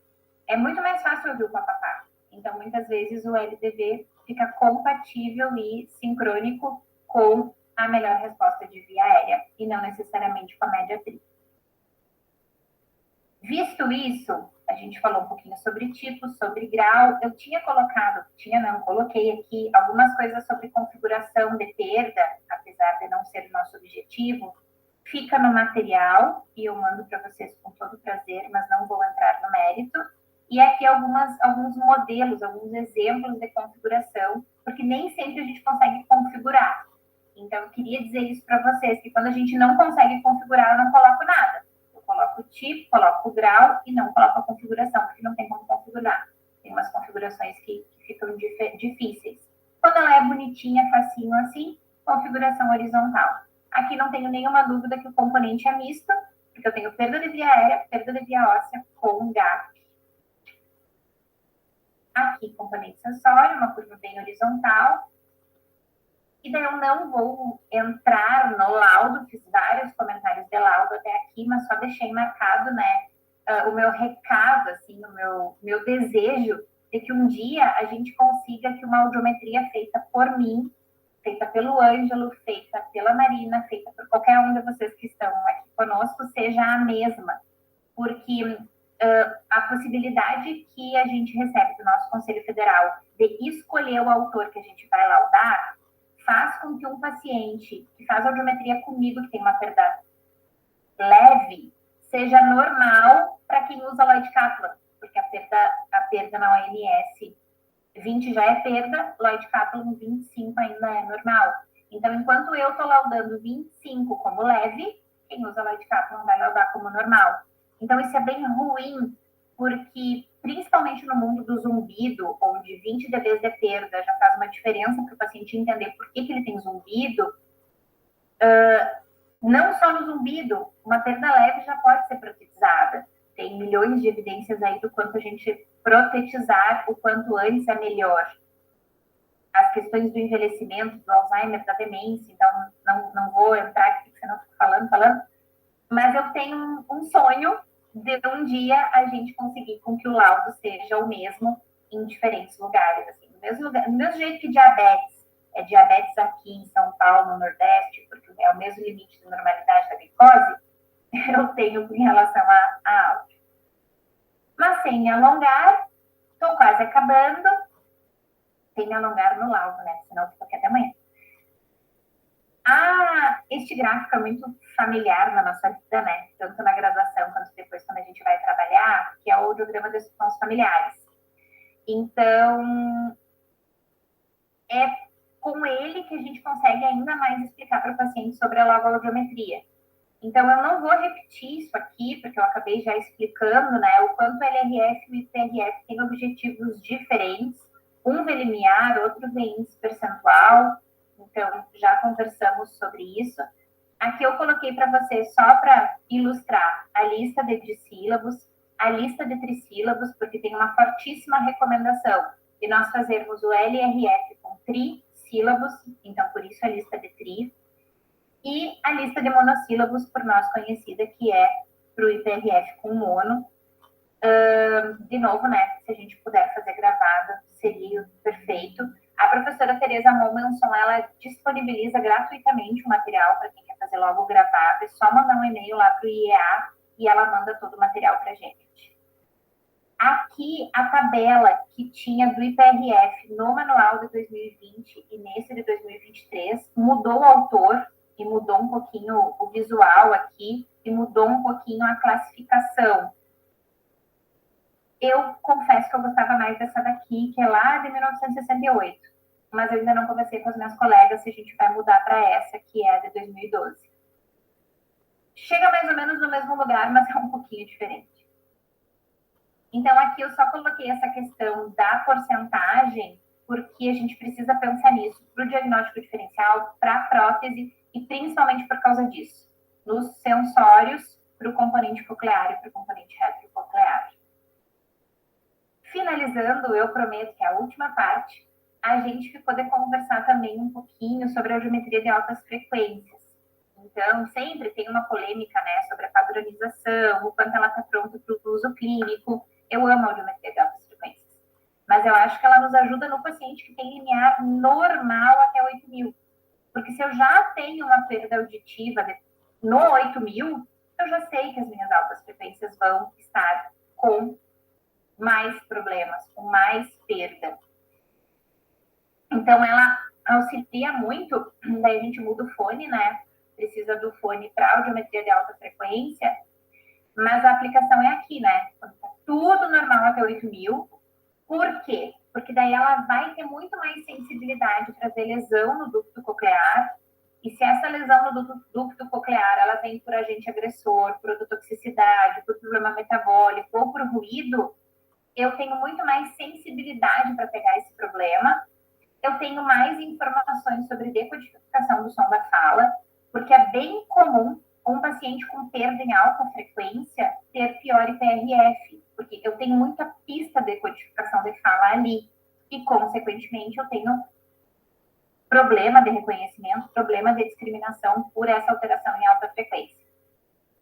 É muito mais fácil ouvir o pá, pá, pá. Então, muitas vezes o LDV fica compatível e sincrônico com a melhor resposta de via aérea e não necessariamente com a média tri. Visto isso, a gente falou um pouquinho sobre tipo, sobre grau. Eu coloquei aqui algumas coisas sobre configuração de perda, apesar de não ser o nosso objetivo. Fica no material e eu mando para vocês com todo prazer, mas não vou entrar no mérito. E aqui alguns modelos, alguns exemplos de configuração, porque nem sempre a gente consegue configurar. Então, eu queria dizer isso para vocês, que quando a gente não consegue configurar, eu não coloco nada. Coloco o tipo, coloco o grau e não coloco a configuração, porque não tem como configurar. Tem umas configurações que ficam difíceis. Quando ela é bonitinha, facinho assim, configuração horizontal. Aqui não tenho nenhuma dúvida que o componente é misto, porque eu tenho perda de via aérea, perda de via óssea com gap. Aqui, componente sensório, uma curva bem horizontal. E daí eu não vou entrar no laudo, fiz vários comentários de laudo até aqui, mas só deixei marcado, né, o meu recado, assim, o meu desejo de que um dia a gente consiga que uma audiometria feita por mim, feita pelo Ângelo, feita pela Marina, feita por qualquer um de vocês que estão aqui conosco, seja a mesma. Porque a possibilidade que a gente recebe do nosso Conselho Federal de escolher o autor que a gente vai laudar faz com que um paciente que faz audiometria comigo, que tem uma perda leve, seja normal para quem usa Lloyd Kaplan, porque a perda na OMS 20 já é perda, Lloyd Kaplan 25 ainda é normal. Então, enquanto eu estou laudando 25 como leve, quem usa Lloyd Kaplan vai laudar como normal. Então, isso é bem ruim, porque, principalmente no mundo do zumbido, onde 20 dB de perda já faz uma diferença para o paciente entender por que ele tem zumbido, não só no zumbido, uma perda leve já pode ser protetizada. Tem milhões de evidências aí do quanto a gente protetizar o quanto antes é melhor. As questões do envelhecimento, do Alzheimer, da demência, então não vou entrar aqui, porque senão eu fico falando, mas eu tenho um sonho de um dia a gente conseguir com que o laudo seja o mesmo em diferentes lugares. Assim, do mesmo jeito que diabetes é diabetes aqui em São Paulo, no Nordeste, porque é o mesmo limite de normalidade da glicose, eu tenho em relação a áudio. Mas sem me alongar, estou quase acabando, sem me alongar no laudo, né? Senão fica aqui até amanhã. Este gráfico é muito familiar na nossa vida, né? Tanto na graduação quanto depois quando a gente vai trabalhar, que é o audiograma dos sons familiares. Então, é com ele que a gente consegue ainda mais explicar para o paciente sobre a logoaudiometria. Então, eu não vou repetir isso aqui, porque eu acabei já explicando, né, o quanto o LRF e o IPRF têm objetivos diferentes. Um vê limiar, outro vê índice percentual. Então, já conversamos sobre isso. Aqui eu coloquei para vocês só para ilustrar a lista de dissílabos, a lista de trissílabos, porque tem uma fortíssima recomendação de nós fazermos o LRF com trissílabos, então por isso a lista de tri, e a lista de monossílabos, por nós conhecida, que é para o IPRF com mono. De novo, né, se a gente puder fazer gravado, seria perfeito. A professora Tereza Momenson, ela disponibiliza gratuitamente o material para quem quer fazer logo gravado. É só mandar um e-mail lá para o IEA e ela manda todo o material para a gente. Aqui, a tabela que tinha do IPRF no manual de 2020 e nesse de 2023, mudou o autor e mudou um pouquinho o visual aqui e mudou um pouquinho a classificação. Eu confesso que eu gostava mais dessa daqui, que é lá de 1968, mas eu ainda não conversei com as minhas colegas se a gente vai mudar para essa, que é a de 2012. Chega mais ou menos no mesmo lugar, mas é um pouquinho diferente. Então, aqui eu só coloquei essa questão da porcentagem, porque a gente precisa pensar nisso para o diagnóstico diferencial, para a prótese, e principalmente por causa disso, nos sensórios, para o componente coclear e para o componente retrococlear. Finalizando, eu prometo que é a última parte, a gente ficou de conversar também um pouquinho sobre a audiometria de altas frequências. Então, sempre tem uma polêmica, né, sobre a padronização, o quanto ela está pronta para o uso clínico. Eu amo a audiometria de altas frequências, mas eu acho que ela nos ajuda no paciente que tem limiar normal até 8.000. Porque se eu já tenho uma perda auditiva no 8.000, eu já sei que as minhas altas frequências vão estar com mais problemas, com mais perda. Então, ela auxilia muito, daí a gente muda o fone, né? Precisa do fone para audiometria de alta frequência, mas a aplicação é aqui, né? Quando tá tudo normal até 8.000. Por quê? Porque daí ela vai ter muito mais sensibilidade para ter lesão no ducto coclear, e se essa lesão no ducto coclear, ela vem por agente agressor, por ototoxicidade, por problema metabólico ou por ruído, eu tenho muito mais sensibilidade para pegar esse problema, eu tenho mais informações sobre decodificação do som da fala, porque é bem comum um paciente com perda em alta frequência ter pior IPRF, porque eu tenho muita pista de decodificação de fala ali, e, consequentemente, eu tenho problema de reconhecimento, problema de discriminação por essa alteração em alta frequência.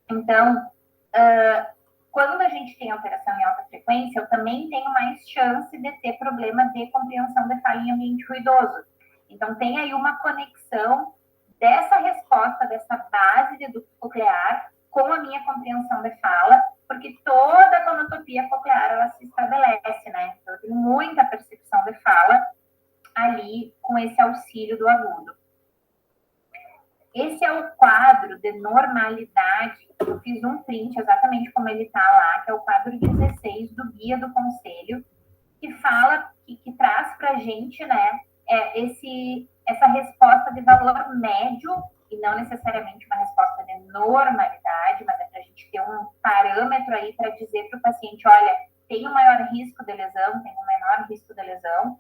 Então, quando a gente tem alteração em alta frequência, eu também tenho mais chance de ter problema de compreensão de fala em ambiente ruidoso. Então, tem aí uma conexão dessa resposta, dessa base de ducto coclear com a minha compreensão de fala, porque toda a tonotopia coclear, ela se estabelece, né? Então, eu tenho muita percepção de fala ali com esse auxílio do agudo. Esse é o quadro de normalidade. Eu fiz um print exatamente como ele está lá, que é o quadro 16 do Guia do Conselho, que fala, que traz para a gente, né, essa resposta de valor médio, e não necessariamente uma resposta de normalidade, mas é para a gente ter um parâmetro aí para dizer para o paciente, olha, tem um maior risco de lesão, tem um menor risco de lesão,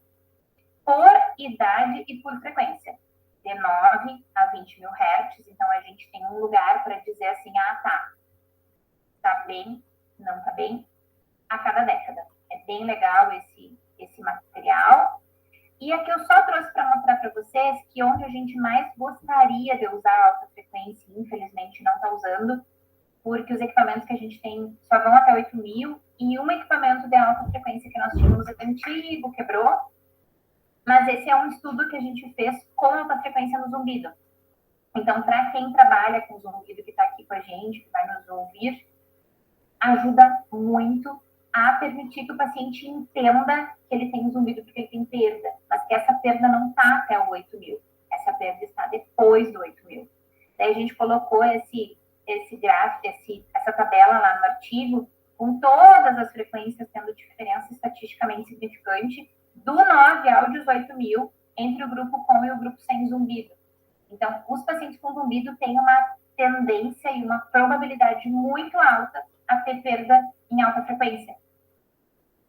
por idade e por frequência. De 9 a 20.000 Hz, então a gente tem um lugar para dizer assim, tá bem, não tá bem, a cada década. É bem legal esse material. E aqui eu só trouxe para mostrar para vocês que onde a gente mais gostaria de usar alta frequência, infelizmente não está usando, porque os equipamentos que a gente tem só vão até 8.000, e um equipamento de alta frequência que nós tínhamos antigo, quebrou. Mas esse é um estudo que a gente fez com alta frequência no zumbido. Então, para quem trabalha com zumbido, que está aqui com a gente, que vai nos ouvir, ajuda muito a permitir que o paciente entenda que ele tem zumbido porque ele tem perda, mas que essa perda não está até o 8.000. Essa perda está depois do 8.000. Daí a gente colocou esse gráfico, essa tabela lá no artigo, com todas as frequências tendo diferença estatisticamente significante, do 9 ao 18 mil, entre o grupo com e o grupo sem zumbido. Então, os pacientes com zumbido têm uma tendência e uma probabilidade muito alta a ter perda em alta frequência.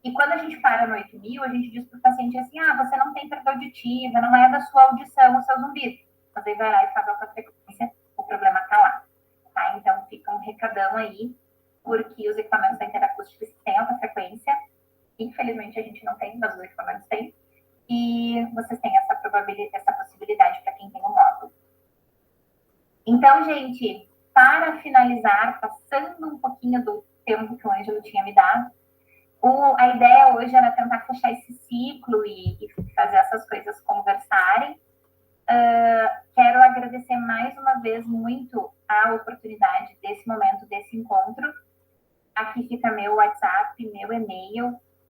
E quando a gente para no 8 mil, a gente diz para o paciente assim, você não tem perda auditiva, não é da sua audição o seu zumbido. Mas aí vai lá e faz alta frequência, o problema está lá. Tá? Então, fica um recadão aí, porque os equipamentos da Interacústica têm alta frequência. Infelizmente, a gente não tem, mas os equipamentos têm. E vocês têm essa possibilidade para quem tem o módulo. Então, gente, para finalizar, passando um pouquinho do tempo que o Ângelo tinha me dado, a ideia hoje era tentar fechar esse ciclo e fazer essas coisas conversarem. Quero agradecer mais uma vez muito a oportunidade desse momento, desse encontro. Aqui fica meu WhatsApp, meu e-mail.